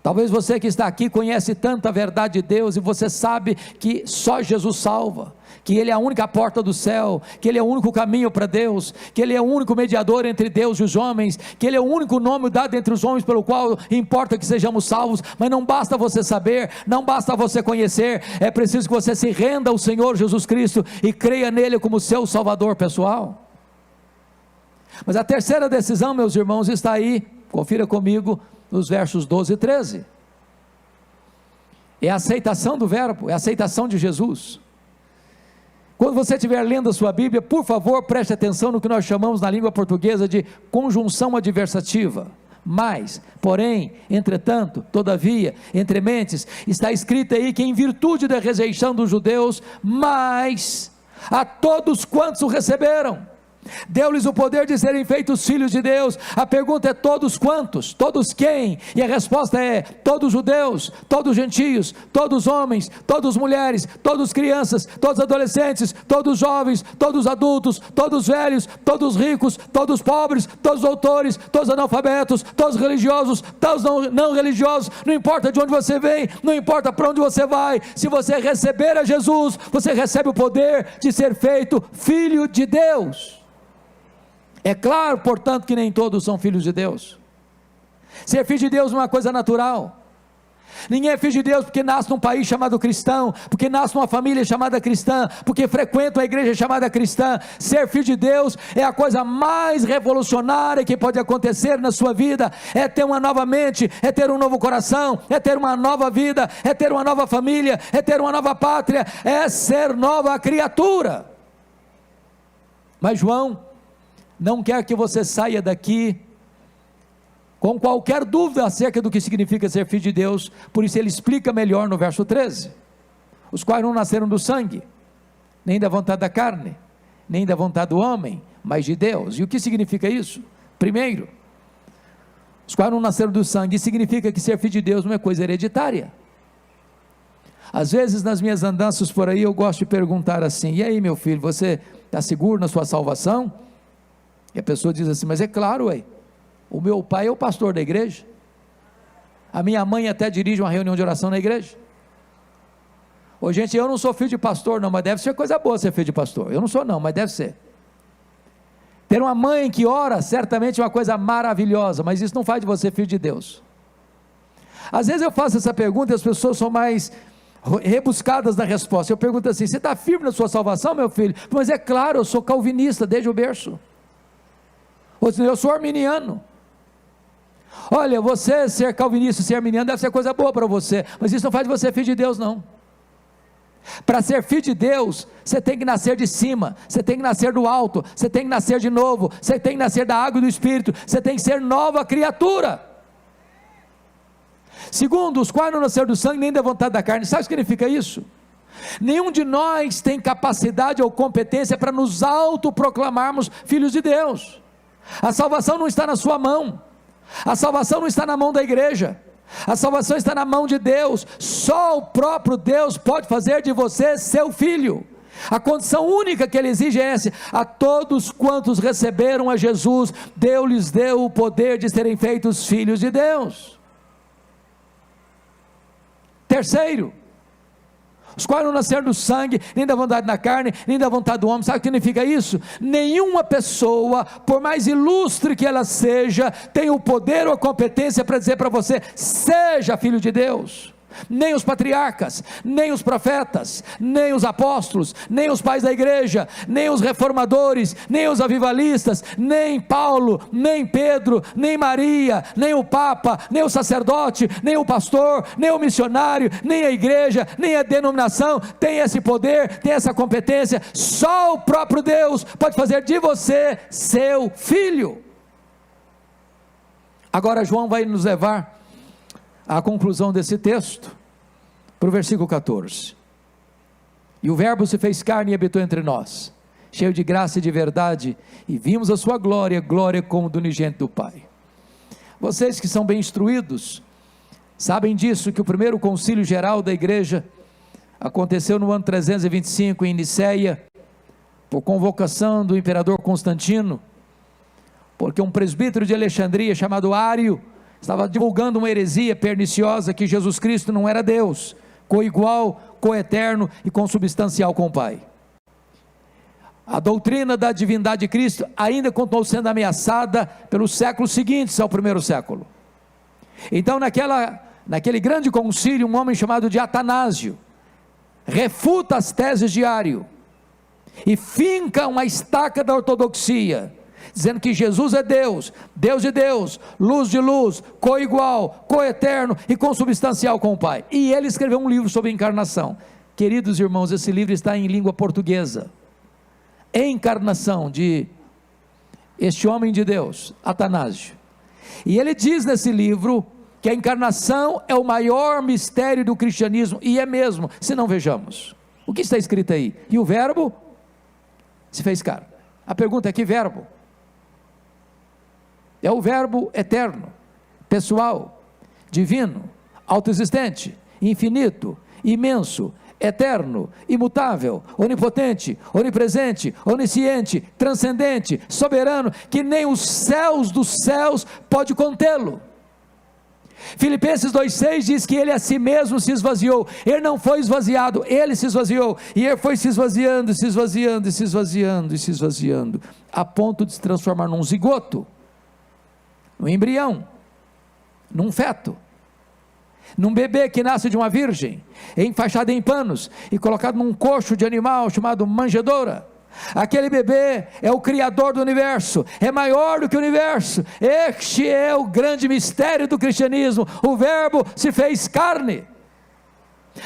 Talvez você que está aqui conhece tanta verdade de Deus, e você sabe que só Jesus salva, que Ele é a única porta do céu, que Ele é o único caminho para Deus, que Ele é o único mediador entre Deus e os homens, que Ele é o único nome dado entre os homens pelo qual importa que sejamos salvos. Mas não basta você saber, não basta você conhecer, é preciso que você se renda ao Senhor Jesus Cristo e creia nele como seu Salvador pessoal. Mas a terceira decisão, meus irmãos, está aí, confira comigo, nos versos 12 e 13, é a aceitação do verbo, é a aceitação de Jesus. Quando você estiver lendo a sua Bíblia, por favor, preste atenção no que nós chamamos na língua portuguesa de conjunção adversativa. Mas, porém, entretanto, todavia, entre mentes, está escrito aí que em virtude da rejeição dos judeus, mas a todos quantos o receberam, deu-lhes o poder de serem feitos filhos de Deus. A pergunta é: todos quantos? Todos quem? E a resposta é: todos judeus, todos gentios, todos homens, todos mulheres, todos crianças, todos adolescentes, todos jovens, todos adultos, todos velhos, todos ricos, todos pobres, todos doutores, todos analfabetos, todos religiosos, todos não religiosos. Não importa de onde você vem, não importa para onde você vai, se você receber a Jesus, você recebe o poder de ser feito filho de Deus. É claro, portanto, que nem todos são filhos de Deus. Ser filho de Deus não é uma coisa natural. Ninguém é filho de Deus porque nasce num país chamado cristão, porque nasce numa família chamada cristã, porque frequenta uma igreja chamada cristã. Ser filho de Deus é a coisa mais revolucionária que pode acontecer na sua vida. É ter uma nova mente, é ter um novo coração, é ter uma nova vida, é ter uma nova família, é ter uma nova pátria, é ser nova criatura. Mas João não quer que você saia daqui com qualquer dúvida acerca do que significa ser filho de Deus. Por isso ele explica melhor no verso 13: os quais não nasceram do sangue, nem da vontade da carne, nem da vontade do homem, mas de Deus. E o que significa isso? Primeiro, os quais não nasceram do sangue, significa que ser filho de Deus não é coisa hereditária. Às vezes nas minhas andanças por aí eu gosto de perguntar assim: e aí, meu filho, você está seguro na sua salvação? E a pessoa diz assim: mas é claro, ué, o meu pai é o pastor da igreja, a minha mãe até dirige uma reunião de oração na igreja. Ô gente, eu não sou filho de pastor não, mas deve ser coisa boa ser filho de pastor. Eu não sou não, mas deve ser. Ter uma mãe que ora, certamente é uma coisa maravilhosa, mas isso não faz de você filho de Deus. Às vezes eu faço essa pergunta e as pessoas são mais rebuscadas na resposta. Eu pergunto assim: você está firme na sua salvação, meu filho? Mas é claro, eu sou calvinista desde o berço. Ou seja, eu sou arminiano. Olha, você ser calvinista e ser arminiano deve ser coisa boa para você, mas isso não faz de você filho de Deus não. Para ser filho de Deus, você tem que nascer de cima, você tem que nascer do alto, você tem que nascer de novo, você tem que nascer da água e do Espírito, você tem que ser nova criatura. Segundo, os quais não nasceram do sangue nem da vontade da carne. Sabe o que significa isso? Nenhum de nós tem capacidade ou competência para nos autoproclamarmos filhos de Deus. A salvação não está na sua mão, a salvação não está na mão da igreja, a salvação está na mão de Deus. Só o próprio Deus pode fazer de você seu filho. A condição única que ele exige é essa: a todos quantos receberam a Jesus, Deus lhes deu o poder de serem feitos filhos de Deus. Terceiro, os quais não nasceram do sangue, nem da vontade da carne, nem da vontade do homem. Sabe o que significa isso? Nenhuma pessoa, por mais ilustre que ela seja, tem o poder ou a competência para dizer para você: seja filho de Deus. Nem os patriarcas, nem os profetas, nem os apóstolos, nem os pais da igreja, nem os reformadores, nem os avivalistas, nem Paulo, nem Pedro, nem Maria, nem o Papa, nem o sacerdote, nem o pastor, nem o missionário, nem a igreja, nem a denominação tem esse poder, tem essa competência. Só o próprio Deus pode fazer de você seu filho. Agora João vai nos levar à conclusão desse texto, para o versículo 14. E o verbo se fez carne e habitou entre nós, cheio de graça e de verdade, e vimos a sua glória, glória como do unigênito do Pai. Vocês que são bem instruídos, sabem disso, que o primeiro concílio geral da igreja aconteceu no ano 325 em Niceia, por convocação do imperador Constantino, porque um presbítero de Alexandria chamado Ário estava divulgando uma heresia perniciosa, que Jesus Cristo não era Deus, coigual, coeterno e consubstancial com o Pai. A doutrina da divindade de Cristo ainda continuou sendo ameaçada pelos séculos seguintes ao primeiro século. Então naquele grande concílio, um homem chamado de Atanásio refuta as teses de Ário e finca uma estaca da ortodoxia, dizendo que Jesus é Deus, Deus de Deus, luz de luz, coigual, coeterno e consubstancial com o Pai. E ele escreveu um livro sobre encarnação. Queridos irmãos, esse livro está em língua portuguesa. Encarnação de este homem de Deus, Atanásio. E ele diz nesse livro que a encarnação é o maior mistério do cristianismo, e é mesmo, se não vejamos. O que está escrito aí? E o verbo se fez carne. A pergunta é: que verbo? É o verbo eterno, pessoal, divino, autoexistente, infinito, imenso, eterno, imutável, onipotente, onipresente, onisciente, transcendente, soberano, que nem os céus dos céus pode contê-lo. Filipenses 2,6 diz que ele a si mesmo se esvaziou. Ele não foi esvaziado, ele se esvaziou, e ele foi se esvaziando, se esvaziando, se esvaziando, e se esvaziando, a ponto de se transformar num zigoto, num embrião, num feto, num bebê que nasce de uma virgem, enfaixado em panos e colocado num coxo de animal chamado manjedoura. Aquele bebê é o Criador do universo, é maior do que o universo. Este é o grande mistério do cristianismo. O verbo se fez carne,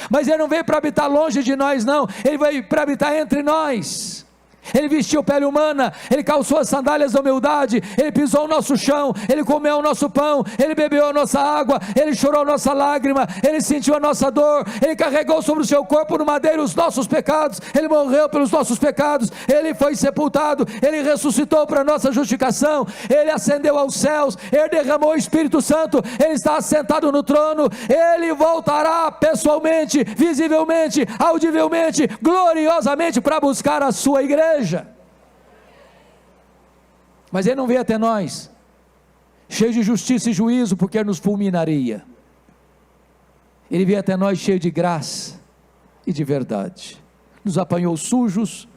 mas ele não veio para habitar longe de nós, não. Ele veio para habitar entre nós. Ele vestiu pele humana, ele calçou as sandálias da humildade, ele pisou o nosso chão, ele comeu o nosso pão, ele bebeu a nossa água, ele chorou a nossa lágrima, ele sentiu a nossa dor, ele carregou sobre o seu corpo no madeiro os nossos pecados, ele morreu pelos nossos pecados, ele foi sepultado, ele ressuscitou para a nossa justificação, ele ascendeu aos céus, ele derramou o Espírito Santo, ele está assentado no trono, ele voltará pessoalmente, visivelmente, audivelmente, gloriosamente para buscar a sua igreja. Mas ele não veio até nós cheio de justiça e juízo, porque nos fulminaria. Ele veio até nós cheio de graça e de verdade, nos apanhou sujos,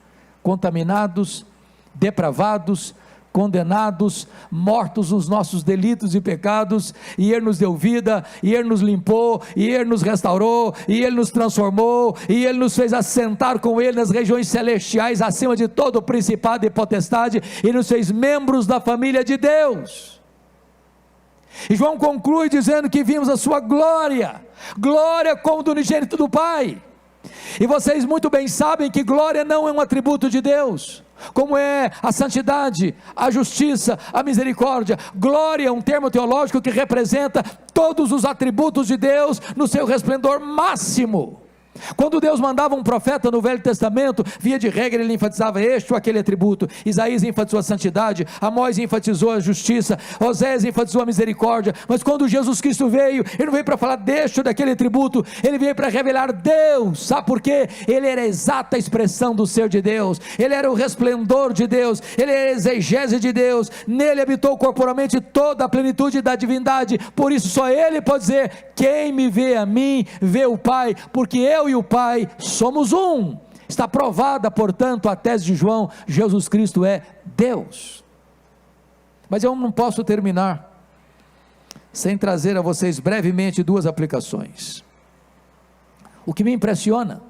contaminados, depravados, condenados, mortos nos nossos delitos e pecados, e ele nos deu vida, e ele nos limpou, e ele nos restaurou, e ele nos transformou, e ele nos fez assentar com ele nas regiões celestiais, acima de todo principado e potestade, e nos fez membros da família de Deus. E João conclui dizendo que vimos a sua glória, glória como do unigênito do Pai. E vocês muito bem sabem que glória não é um atributo de Deus, como é a santidade, a justiça, a misericórdia. Glória é um termo teológico que representa todos os atributos de Deus no seu resplendor máximo. Quando Deus mandava um profeta no Velho Testamento, via de regra ele enfatizava este ou aquele atributo. Isaías enfatizou a santidade, Amós enfatizou a justiça, Oséias enfatizou a misericórdia. Mas quando Jesus Cristo veio, ele não veio para falar deste ou daquele atributo, ele veio para revelar Deus. Sabe por quê? Ele era a exata expressão do ser de Deus, ele era o resplendor de Deus, ele era a exegese de Deus, nele habitou corporalmente toda a plenitude da divindade. Por isso só ele pode dizer: quem me vê a mim, vê o Pai, porque eu e o Pai somos um. Está provada, portanto, a tese de João: Jesus Cristo é Deus. Mas eu não posso terminar sem trazer a vocês brevemente duas aplicações. O que me impressiona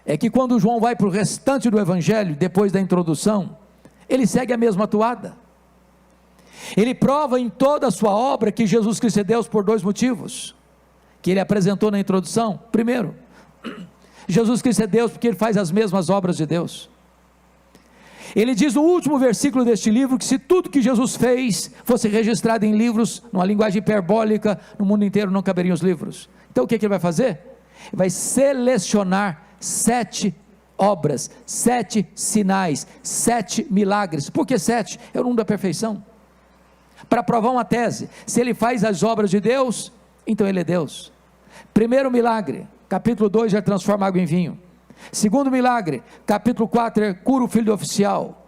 é que quando João vai para o restante do Evangelho, depois da introdução, ele segue a mesma toada. Ele prova em toda a sua obra que Jesus Cristo é Deus por dois motivos, que ele apresentou na introdução. Primeiro, Jesus Cristo é Deus porque ele faz as mesmas obras de Deus. Ele diz no último versículo deste livro que se tudo que Jesus fez fosse registrado em livros, numa linguagem hiperbólica, no mundo inteiro não caberiam os livros. Então o que ele vai fazer? Ele vai selecionar 7 obras, 7 sinais, 7 milagres. Por que 7? É o número da perfeição. Para provar uma tese: se ele faz as obras de Deus, então ele é Deus. Primeiro milagre, capítulo 2, ele transforma água em vinho. Segundo milagre, capítulo 4, ele cura o filho do oficial.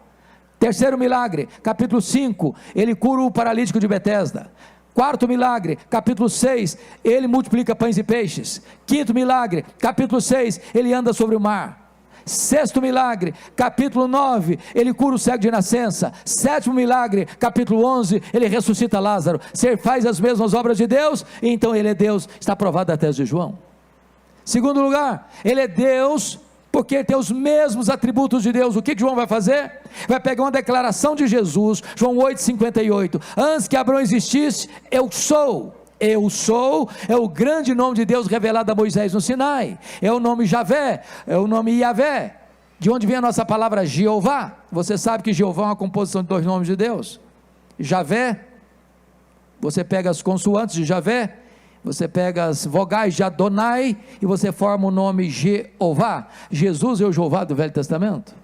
Terceiro milagre, capítulo 5, ele cura o paralítico de Betesda. Quarto milagre, capítulo 6, ele multiplica pães e peixes. Quinto milagre, capítulo 6, ele anda sobre o mar. Sexto milagre, capítulo 9, ele cura o cego de nascença. Sétimo milagre, capítulo 11, ele ressuscita Lázaro. Se ele faz as mesmas obras de Deus, então ele é Deus. Está provada a tese de João. Segundo lugar, ele é Deus porque ele tem os mesmos atributos de Deus. O que João vai fazer? Vai pegar uma declaração de Jesus, João 8,58: antes que Abraão existisse, eu sou. Eu sou, é o grande nome de Deus revelado a Moisés no Sinai, é o nome Javé, é o nome Iavé, de onde vem a nossa palavra Jeová. Você sabe que Jeová é uma composição de dois nomes de Deus. Javé, você pega as consoantes de Javé, você pega as vogais de Adonai, e você forma o nome Jeová. Jesus é o Jeová do Velho Testamento.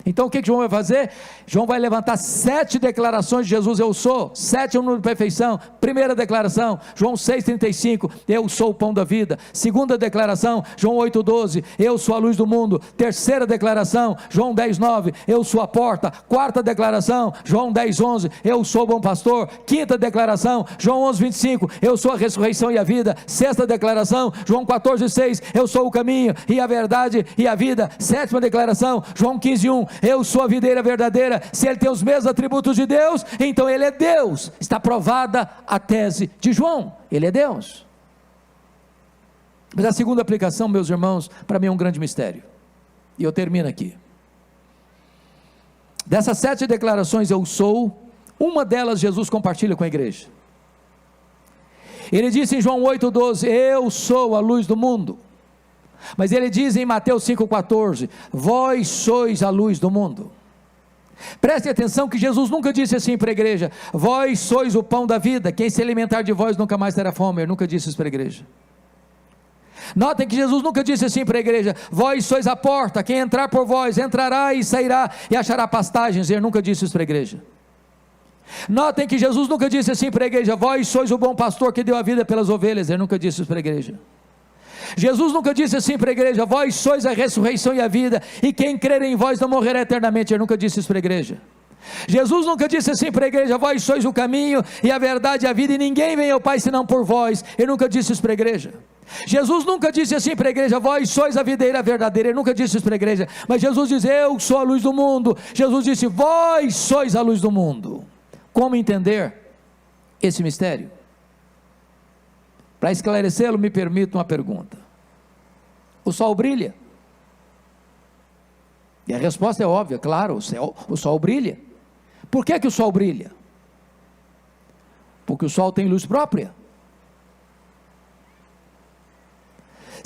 Então o que João vai fazer? João vai levantar 7 declarações de Jesus: eu sou. 7 é o número de perfeição. Primeira declaração, João 6,35: eu sou o pão da vida. Segunda declaração, João 8,12: eu sou a luz do mundo. Terceira declaração, João 10,9: eu sou a porta. Quarta declaração, João 10,11: eu sou o bom pastor. Quinta declaração, João 11,25: eu sou a ressurreição e a vida. Sexta declaração, João 14,6: eu sou o caminho e a verdade e a vida. Sétima declaração, João 15,1: eu sou a videira verdadeira. Se ele tem os mesmos atributos de Deus, então ele é Deus. Está provada a tese de João: ele é Deus. Mas a segunda aplicação, meus irmãos, para mim é um grande mistério, e eu termino aqui. Dessas 7 declarações eu sou, uma delas Jesus compartilha com a igreja. Ele disse em João 8,12: eu sou a luz do mundo. Mas ele diz em Mateus 5,14: vós sois a luz do mundo. Preste atenção que Jesus nunca disse assim para a igreja: vós sois o pão da vida, quem se alimentar de vós nunca mais terá fome. Ele nunca disse isso para a igreja. Notem que Jesus nunca disse assim para a igreja: vós sois a porta, quem entrar por vós entrará e sairá e achará pastagens. Ele nunca disse isso para a igreja. Notem que Jesus nunca disse assim para a igreja: vós sois o bom pastor que deu a vida pelas ovelhas. Ele nunca disse isso para a igreja. Jesus nunca disse assim para a igreja: vós sois a ressurreição e a vida, e quem crer em vós não morrerá eternamente. Ele nunca disse isso para a igreja. Jesus nunca disse assim para a igreja: vós sois o caminho e a verdade e a vida, e ninguém vem ao Pai senão por vós. Ele nunca disse isso para a igreja. Jesus nunca disse assim para a igreja: vós sois a videira verdadeira. Ele nunca disse isso para a igreja. Mas Jesus diz: eu sou a luz do mundo. Jesus disse: vós sois a luz do mundo. Como entender esse mistério? Para esclarecê-lo, me permita uma pergunta: o sol brilha? E a resposta é óbvia, claro, o sol brilha. Por que o sol brilha? Porque o sol tem luz própria.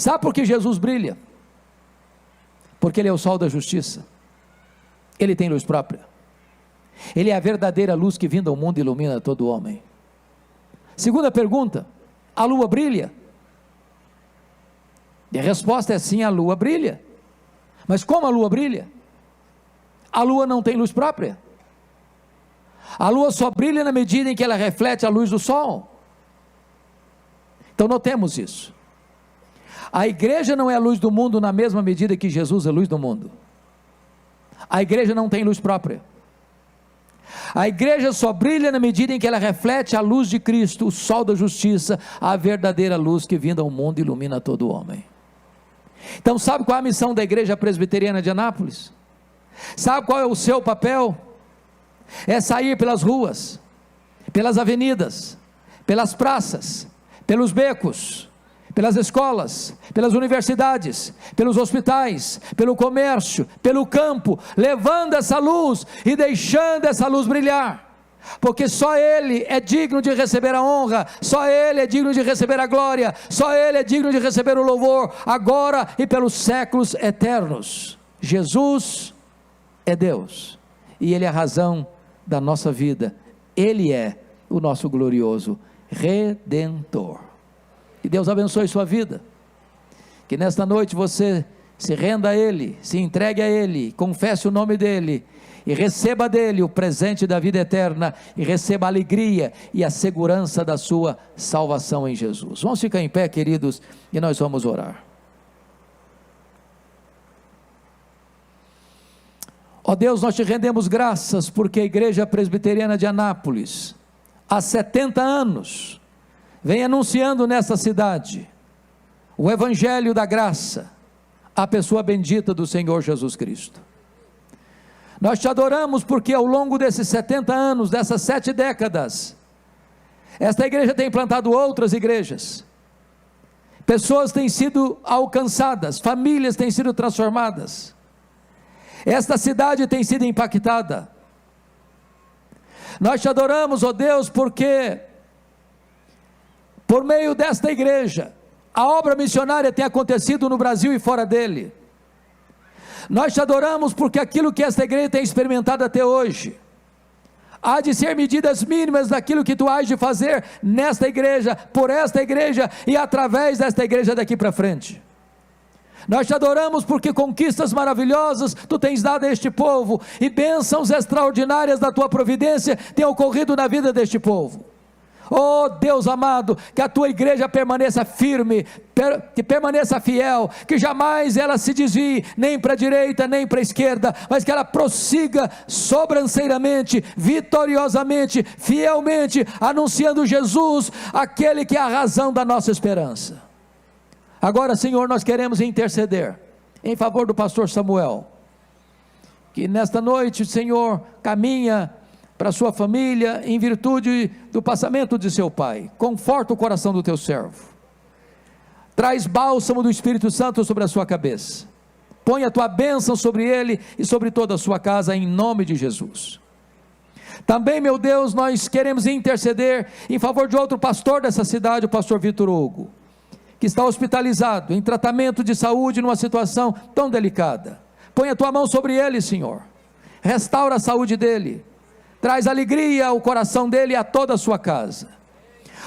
Sabe por que Jesus brilha? Porque Ele é o sol da justiça. Ele tem luz própria. Ele é a verdadeira luz que vindo ao mundo ilumina todo homem. Segunda pergunta: a lua brilha? E a resposta é sim, a lua brilha. Mas como a lua brilha? A lua não tem luz própria. A lua só brilha na medida em que ela reflete a luz do sol. Então notemos isso. A igreja não é a luz do mundo na mesma medida que Jesus é a luz do mundo. A igreja não tem luz própria. A igreja só brilha na medida em que ela reflete a luz de Cristo, o sol da justiça, a verdadeira luz que vindo ao mundo ilumina todo homem. Então sabe qual é a missão da igreja presbiteriana de Anápolis? Sabe qual é o seu papel? É sair pelas ruas, pelas avenidas, pelas praças, pelos becos, pelas escolas, pelas universidades, pelos hospitais, pelo comércio, pelo campo, levando essa luz e deixando essa luz brilhar, porque só Ele é digno de receber a honra, só Ele é digno de receber a glória, só Ele é digno de receber o louvor, agora e pelos séculos eternos. Jesus é Deus, e Ele é a razão da nossa vida, Ele é o nosso glorioso Redentor. Que Deus abençoe sua vida, que nesta noite você se renda a Ele, se entregue a Ele, confesse o nome dEle, e receba dEle o presente da vida eterna, e receba a alegria e a segurança da sua salvação em Jesus. Vamos ficar em pé, queridos, e nós vamos orar. Ó Deus, nós te rendemos graças, porque a Igreja Presbiteriana de Anápolis, há 70 anos, vem anunciando nessa cidade, o Evangelho da graça, a pessoa bendita do Senhor Jesus Cristo. Nós te adoramos porque ao longo desses 70 anos, dessas 7 décadas, esta igreja tem plantado outras igrejas, pessoas têm sido alcançadas, famílias têm sido transformadas, esta cidade tem sido impactada. Nós te adoramos, ó Deus, porque por meio desta igreja, a obra missionária tem acontecido no Brasil e fora dele. Nós te adoramos porque aquilo que esta igreja tem experimentado até hoje, há de ser medidas mínimas daquilo que tu hás de fazer nesta igreja, por esta igreja e através desta igreja daqui para frente. Nós te adoramos porque conquistas maravilhosas tu tens dado a este povo, e bênçãos extraordinárias da tua providência têm ocorrido na vida deste povo. Oh Deus amado, que a tua igreja permaneça firme, que permaneça fiel, que jamais ela se desvie, nem para a direita, nem para a esquerda, mas que ela prossiga sobranceiramente, vitoriosamente, fielmente, anunciando Jesus, aquele que é a razão da nossa esperança. Agora, Senhor, nós queremos interceder em favor do pastor Samuel, que nesta noite, Senhor, caminha para a sua família, em virtude do passamento de seu pai. Conforta o coração do teu servo, traz bálsamo do Espírito Santo sobre a sua cabeça, põe a tua bênção sobre ele e sobre toda a sua casa, em nome de Jesus. Também, meu Deus, nós queremos interceder em favor de outro pastor dessa cidade, o pastor Vitor Hugo, que está hospitalizado, em tratamento de saúde, numa situação tão delicada. Põe a tua mão sobre ele, Senhor, restaura a saúde dele, traz alegria ao coração dele e a toda a sua casa.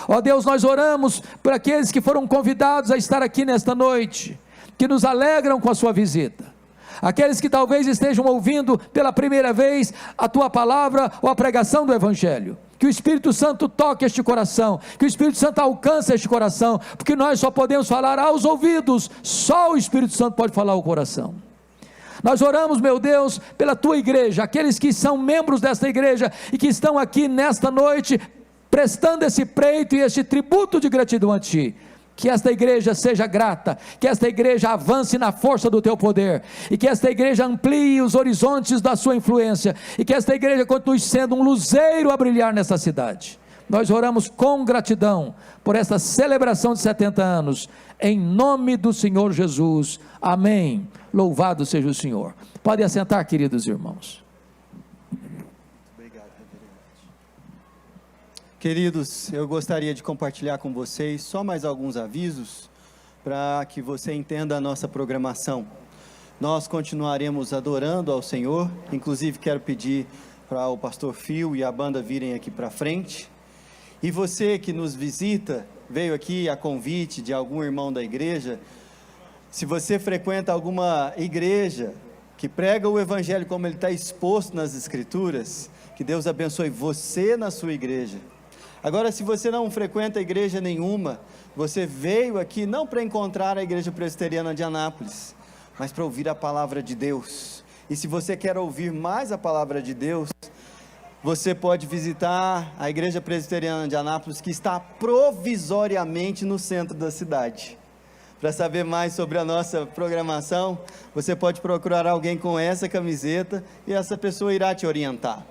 Ó Deus, nós oramos por aqueles que foram convidados a estar aqui nesta noite, que nos alegram com a sua visita, aqueles que talvez estejam ouvindo pela primeira vez a tua palavra ou a pregação do Evangelho. Que o Espírito Santo toque este coração, que o Espírito Santo alcance este coração, porque nós só podemos falar aos ouvidos, só o Espírito Santo pode falar ao coração. Nós oramos, meu Deus, pela tua igreja, aqueles que são membros desta igreja e que estão aqui nesta noite, prestando esse preito e este tributo de gratidão a ti. Que esta igreja seja grata, que esta igreja avance na força do teu poder, e que esta igreja amplie os horizontes da sua influência, e que esta igreja continue sendo um luzeiro a brilhar nessa cidade. Nós oramos com gratidão por esta celebração de 70 anos, em nome do Senhor Jesus, amém. Louvado seja o Senhor. Podem assentar, queridos irmãos. Obrigado, queridos, eu gostaria de compartilhar com vocês só mais alguns avisos. para que você entenda a nossa programação. Nós continuaremos adorando ao Senhor, inclusive quero pedir para o pastor Phil e a banda virem aqui para frente. E você que nos visita, veio aqui a convite de algum irmão da igreja, se você frequenta alguma igreja que prega o evangelho como ele está exposto nas escrituras, que Deus abençoe você na sua igreja. Agora, se você não frequenta igreja nenhuma, você veio aqui não para encontrar a igreja presbiteriana de Anápolis, mas para ouvir a palavra de Deus. E se você quer ouvir mais a palavra de Deus, você pode visitar a igreja presbiteriana de Anápolis, que está provisoriamente no centro da cidade. Para saber mais sobre a nossa programação, você pode procurar alguém com essa camiseta e essa pessoa irá te orientar.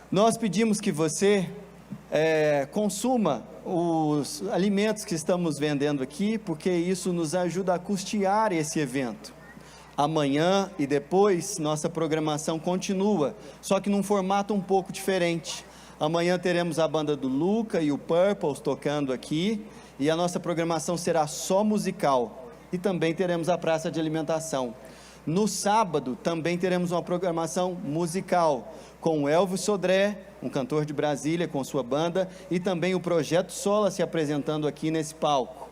Nós pedimos que você consuma os alimentos que estamos vendendo aqui, porque isso nos ajuda a custear esse evento. Amanhã e depois nossa programação continua, só que num formato um pouco diferente. Amanhã teremos a banda do Luca e o Purples tocando aqui, e a nossa programação será só musical, e também teremos a praça de alimentação. No sábado também teremos uma programação musical, com o Elvis Sodré, um cantor de Brasília com sua banda, e também o Projeto Sola se apresentando aqui nesse palco.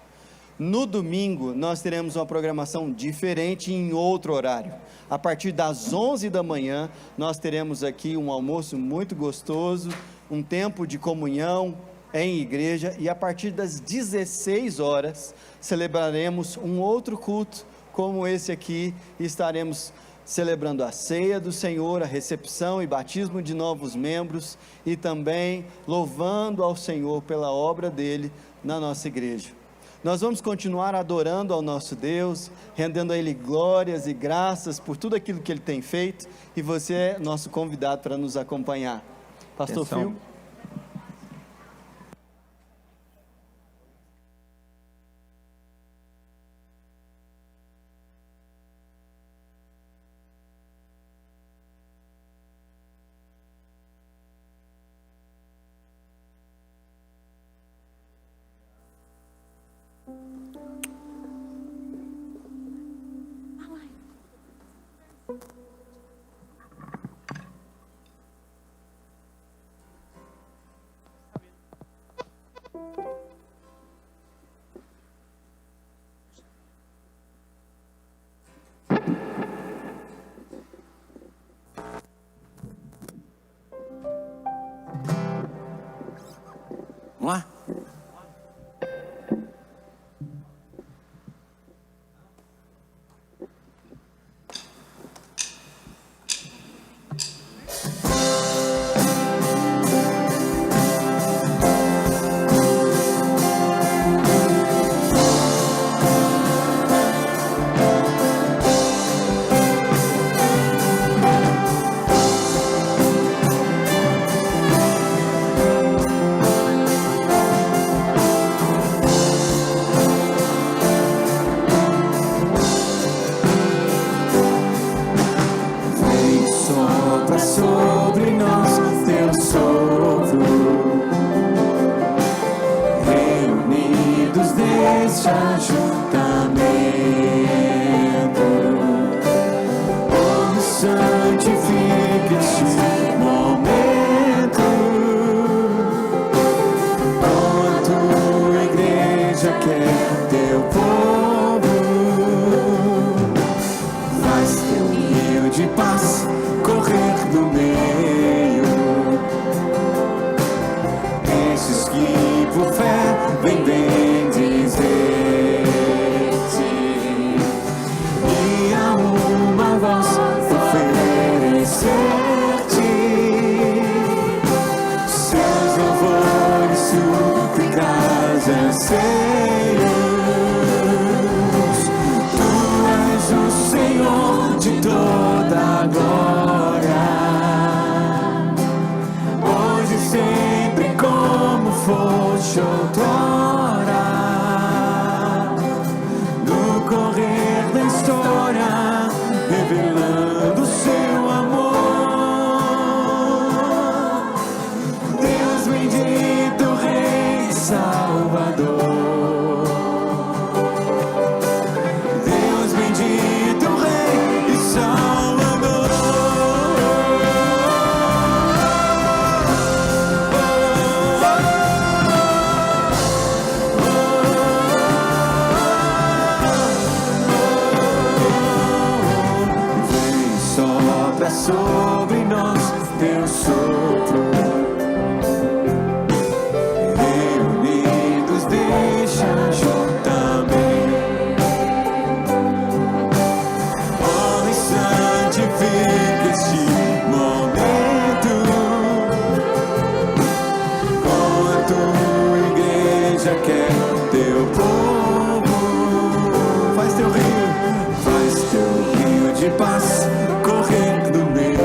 No domingo nós teremos uma programação diferente em outro horário. A partir das 11 da manhã nós teremos aqui um almoço muito gostoso, um tempo de comunhão em igreja, e a partir das 16 horas celebraremos um outro culto como esse aqui, e estaremos celebrando a ceia do Senhor, a recepção e batismo de novos membros, e também louvando ao Senhor pela obra dele na nossa igreja. Nós vamos continuar adorando ao nosso Deus, rendendo a Ele glórias e graças por tudo aquilo que Ele tem feito, e você é nosso convidado para nos acompanhar. Pastor Phil. Vamos lá? Sobre nós teu sopro, reunidos neste ajuntamento, oh, santifica este momento, oh, a tua igreja quer teu povo, faz teu rio de paz correr no meio teu sopro. Reunidos deixa juntamente. Oh, e santifica este momento com a tua igreja que é teu povo. Faz teu rio de paz correr no meio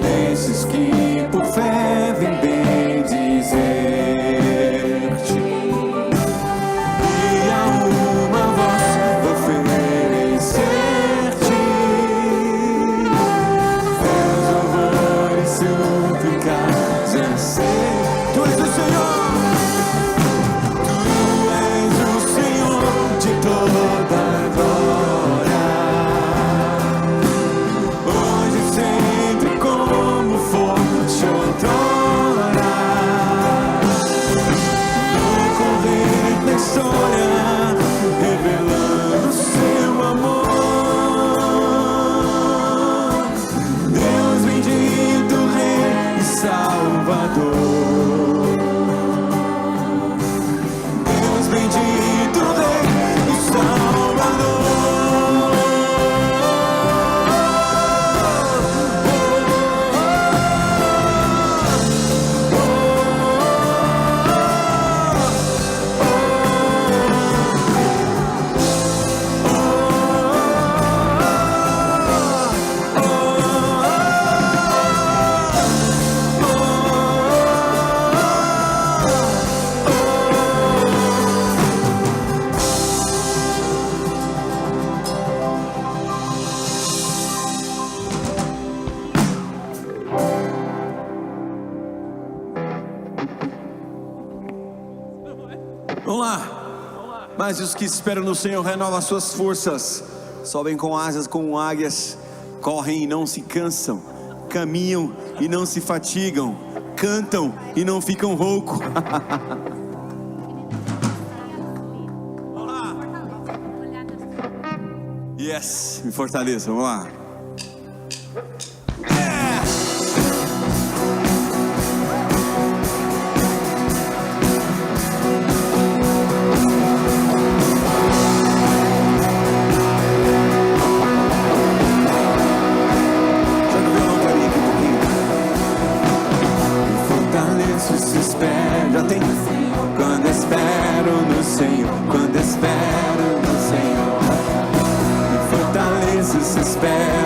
desses que por fé vem bendizer-te, e a uma voz oferecer-te teus louvores, súplicas, anseios. Tu és o Senhor. Revelando seu amor, Deus bendito, Rei e Salvador. Deus bendito, Rei e Salvador. Vamos lá. Mas os que esperam no Senhor renovam as suas forças, sobem com asas como águias, correm e não se cansam, caminham e não se fatigam, cantam e não ficam roucos. Vamos lá. Yes, me fortaleça, vamos lá. Já tem. Quando espero no Senhor, quando espero no Senhor, me fortaleço, se espero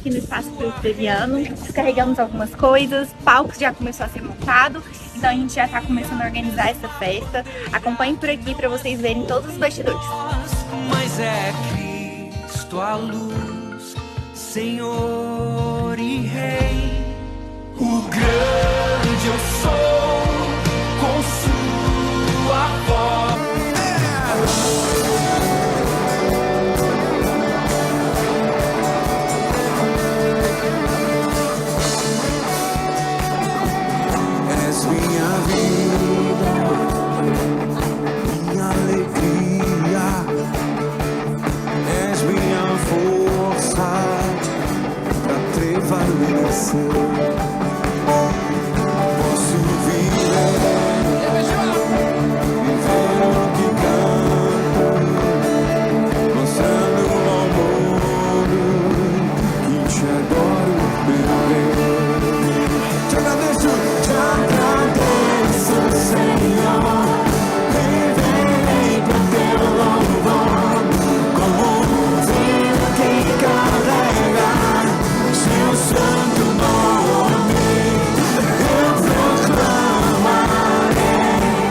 aqui no Espaço Presbiteriano, descarregamos algumas coisas, palco já começou a ser montado, então a gente já está começando a organizar essa festa. Acompanhem por aqui para vocês verem todos os bastidores. Mas é Cristo a luz, Senhor e Rei, o grande eu sou, com sua voz. És minha vida, minha alegria, és minha força pra prevalecer. Posso viver o que canto, mostrando ao mundo que te adoro, meu Deus. Te agradeço, Senhor. Viverei pro teu louvor, como um filho que carrega seu santo nome.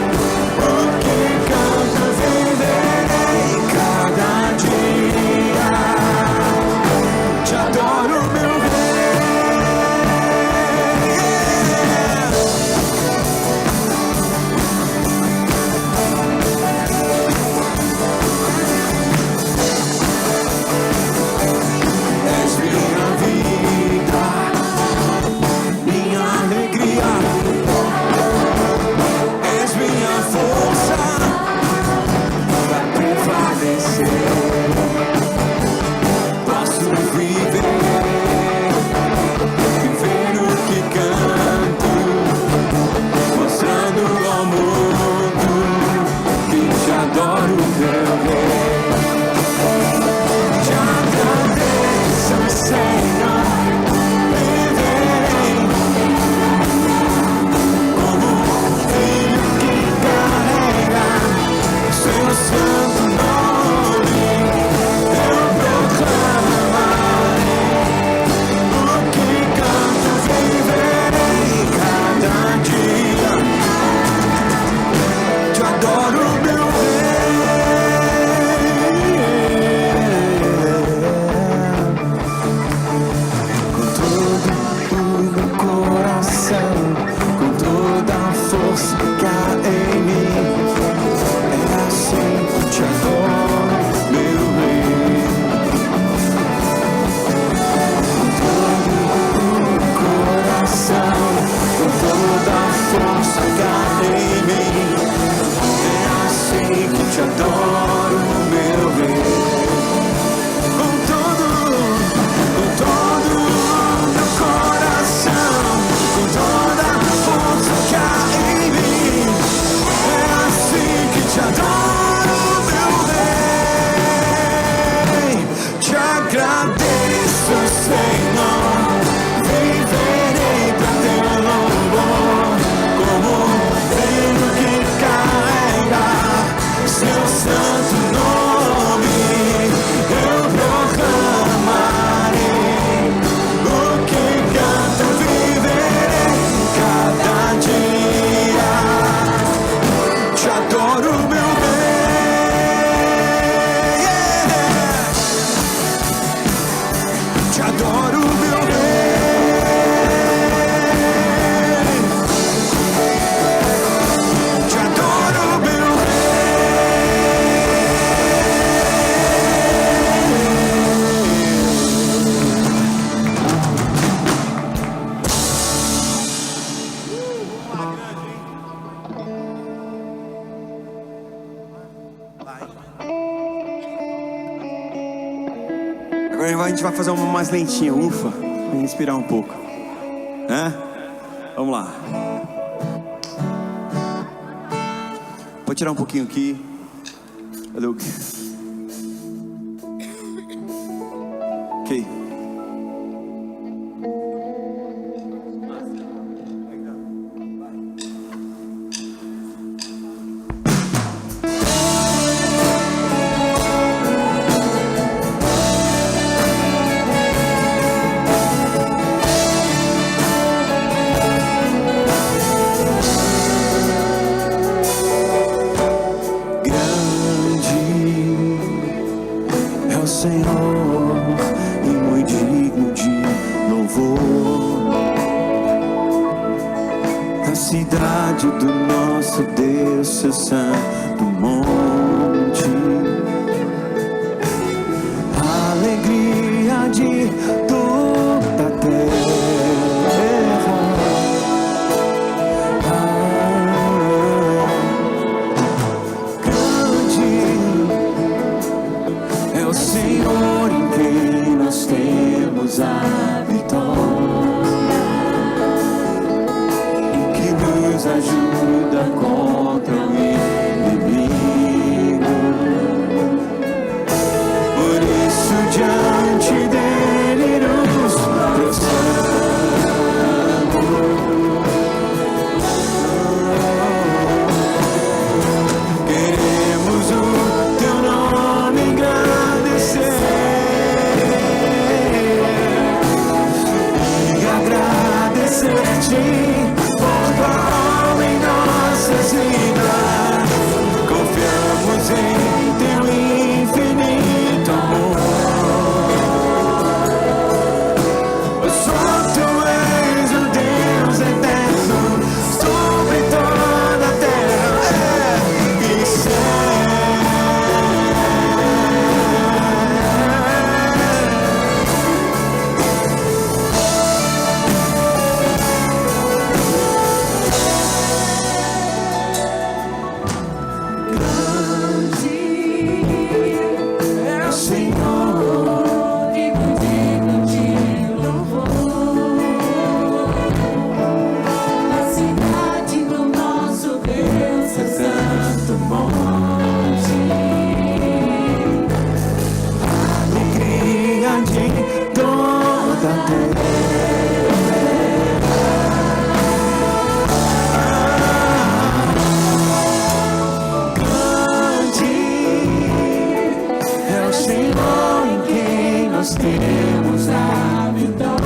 Eu proclamarei o que canto, viverei cada dia. Te adoro, meu Agora a gente vai fazer uma mais lentinha, ufa, pra respirar um pouco. Vamos lá. Pode tirar um pouquinho aqui. Cadê o... Ok. majestade do nosso Deus, seu santo monte. Alegria de toda a terra. Grande é o Senhor em quem nós temos a vitória, em que nos ajuda contra o inimigo. Por isso diante dele nos prostramos. Queremos o teu nome engrandecer e agradecer-te por tua obra em nossas vidas. Confiamos em teu infinito amor. Só tu és o Deus eterno sobre toda a terra e céu. É o Senhor E digno de louvor, a cidade do nosso Deus, seu santo monte. alegria de toda a terra. Grande é o Senhor em quem nós temos a vitória,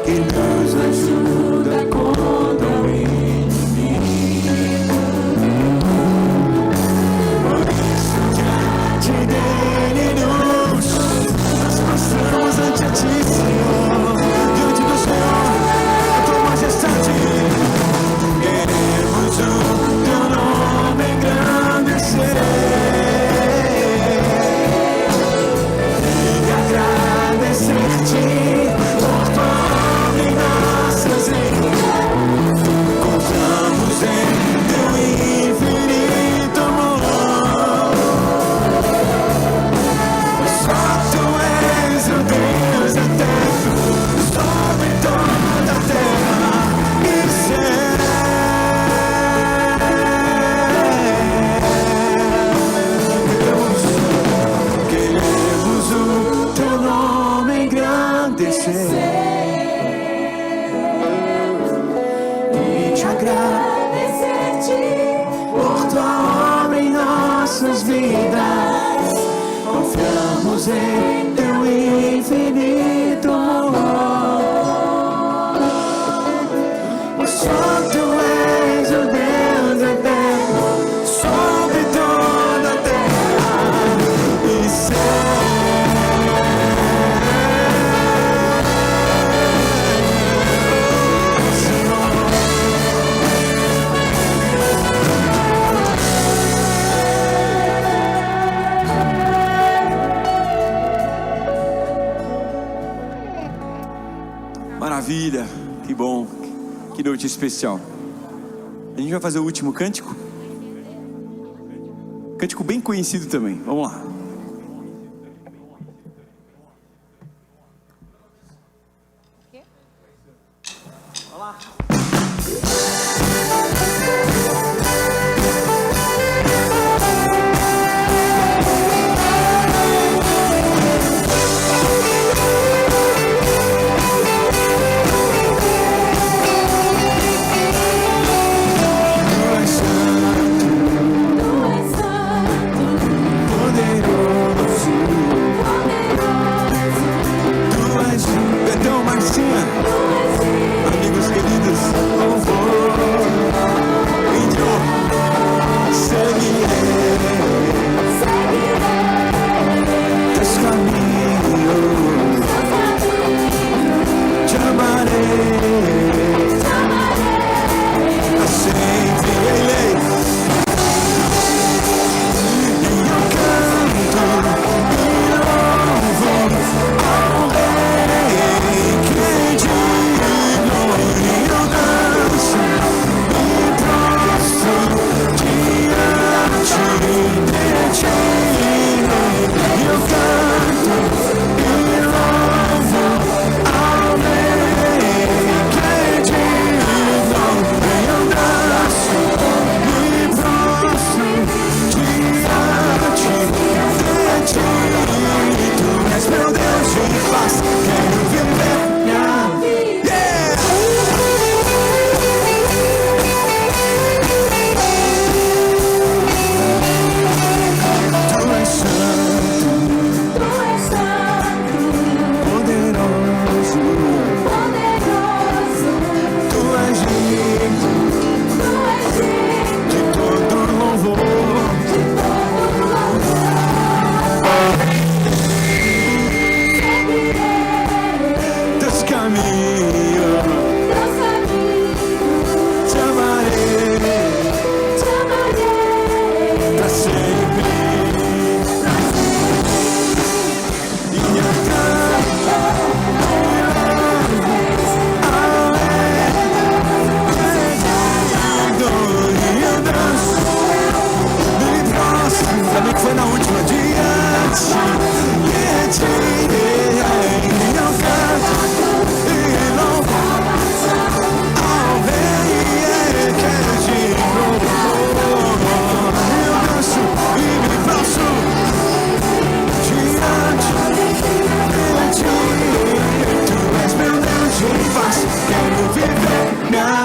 que nos ajuda contra o inimigo. Por isso diante dele nós prostramos ante a ti, Senhor, diante do Senhor, a tua majestade. Queremos o teu nome engrandecer e agradecer-te por tua obra em nossas vidas. Confiamos em teu infinito amor. Só tu és o Deus eterno sobre toda a terra e céu. Queremos o teu nome engrandecer e te agradecer-te por tua obra em nossas vidas. Confiamos em teu infinito amor. Só tu és o Deus eterno sobre toda a terra e céu. Maravilha, que bom, que noite especial. A gente vai fazer o último cântico. Cântico bem conhecido também, vamos lá. Perdão, Marcinha, amigos queridos, louvor.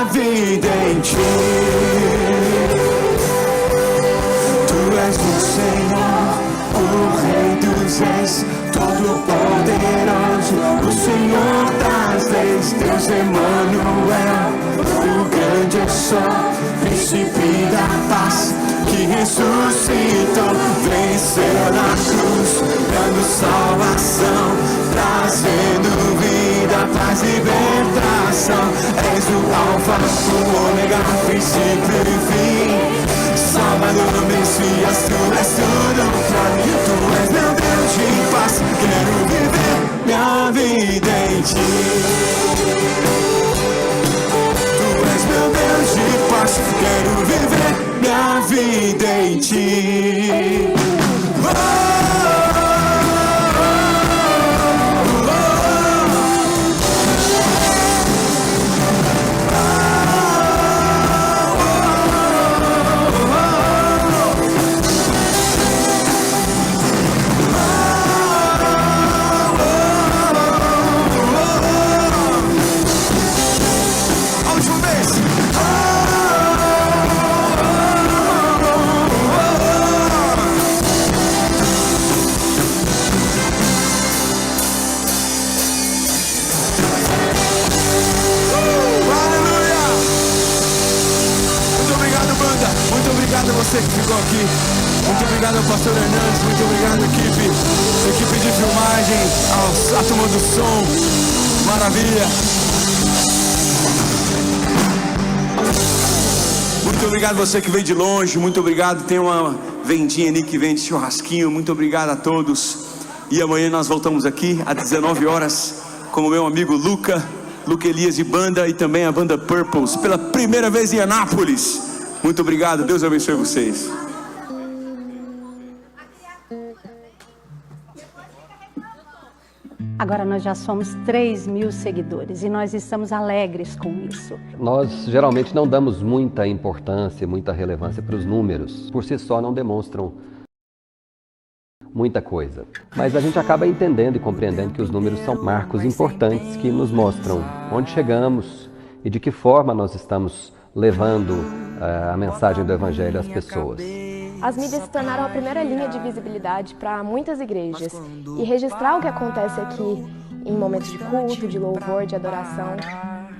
minha vida em ti. Tu és o Senhor, o Rei dos Reis, Todo-Poderoso, o Senhor das leis, Deus Emanuel, o grande eu sou, príncipe da paz, que ressuscitou, venceu na cruz, dando salvação, trazendo vida, paz, libertação. És o Alfa, o Ômega, princípio e fim, Salvador, Messias, tu és tudo pra mim. Tu és meu Deus de paz, quero viver minha vida em ti. Tu és meu Deus de paz, quero viver minha vida em ti. Você que ficou aqui, muito obrigado ao pastor Hernandes, muito obrigado equipe de filmagem, à turma do som, maravilha. Muito obrigado você que veio de longe, muito obrigado, tem uma vendinha ali que vende churrasquinho, muito obrigado a todos. E amanhã nós voltamos aqui às 19 horas com o meu amigo Luca Elias e banda, e também a banda Purples, pela primeira vez em Anápolis. Muito obrigado, Deus abençoe vocês. Agora nós já somos 3.000 seguidores e nós estamos alegres com isso. Nós geralmente não damos muita importância, muita relevância para os números. Por si só não demonstram muita coisa. Mas a gente acaba entendendo e compreendendo que os números são marcos importantes que nos mostram onde chegamos e de que forma nós estamos levando a mensagem do Evangelho às pessoas. As mídias se tornaram a primeira linha de visibilidade para muitas igrejas. E registrar o que acontece aqui em momentos de culto, de louvor, de adoração,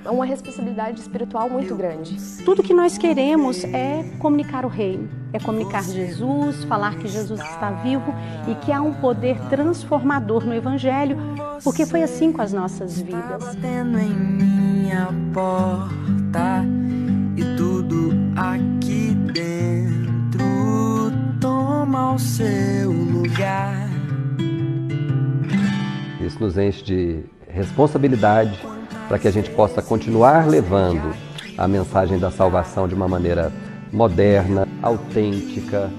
é uma responsabilidade espiritual muito grande. Tudo que nós queremos é comunicar o reino, é comunicar Jesus, falar que Jesus está vivo e que há um poder transformador no Evangelho, porque foi assim com as nossas vidas. Batendo em minha porta e tudo aqui dentro toma o seu lugar. Isso nos enche de responsabilidade para que a gente possa continuar levando a mensagem da salvação de uma maneira moderna, autêntica,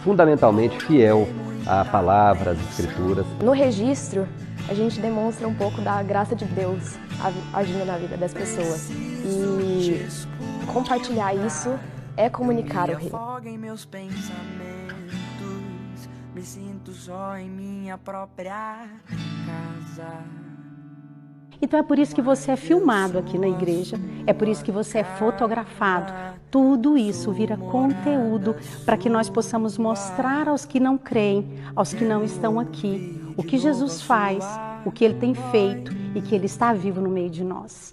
fundamentalmente fiel à palavra, às Escrituras. No registro, a gente demonstra um pouco da graça de Deus agindo na vida das pessoas. E compartilhar isso é comunicar o reino. Em meus pensamentos, me sinto só em minha própria casa. Então é por isso que você é filmado aqui na igreja, é por isso que você é fotografado. Tudo isso vira conteúdo para que nós possamos mostrar aos que não creem, aos que não estão aqui, o que Jesus faz, o que Ele tem feito e que Ele está vivo no meio de nós.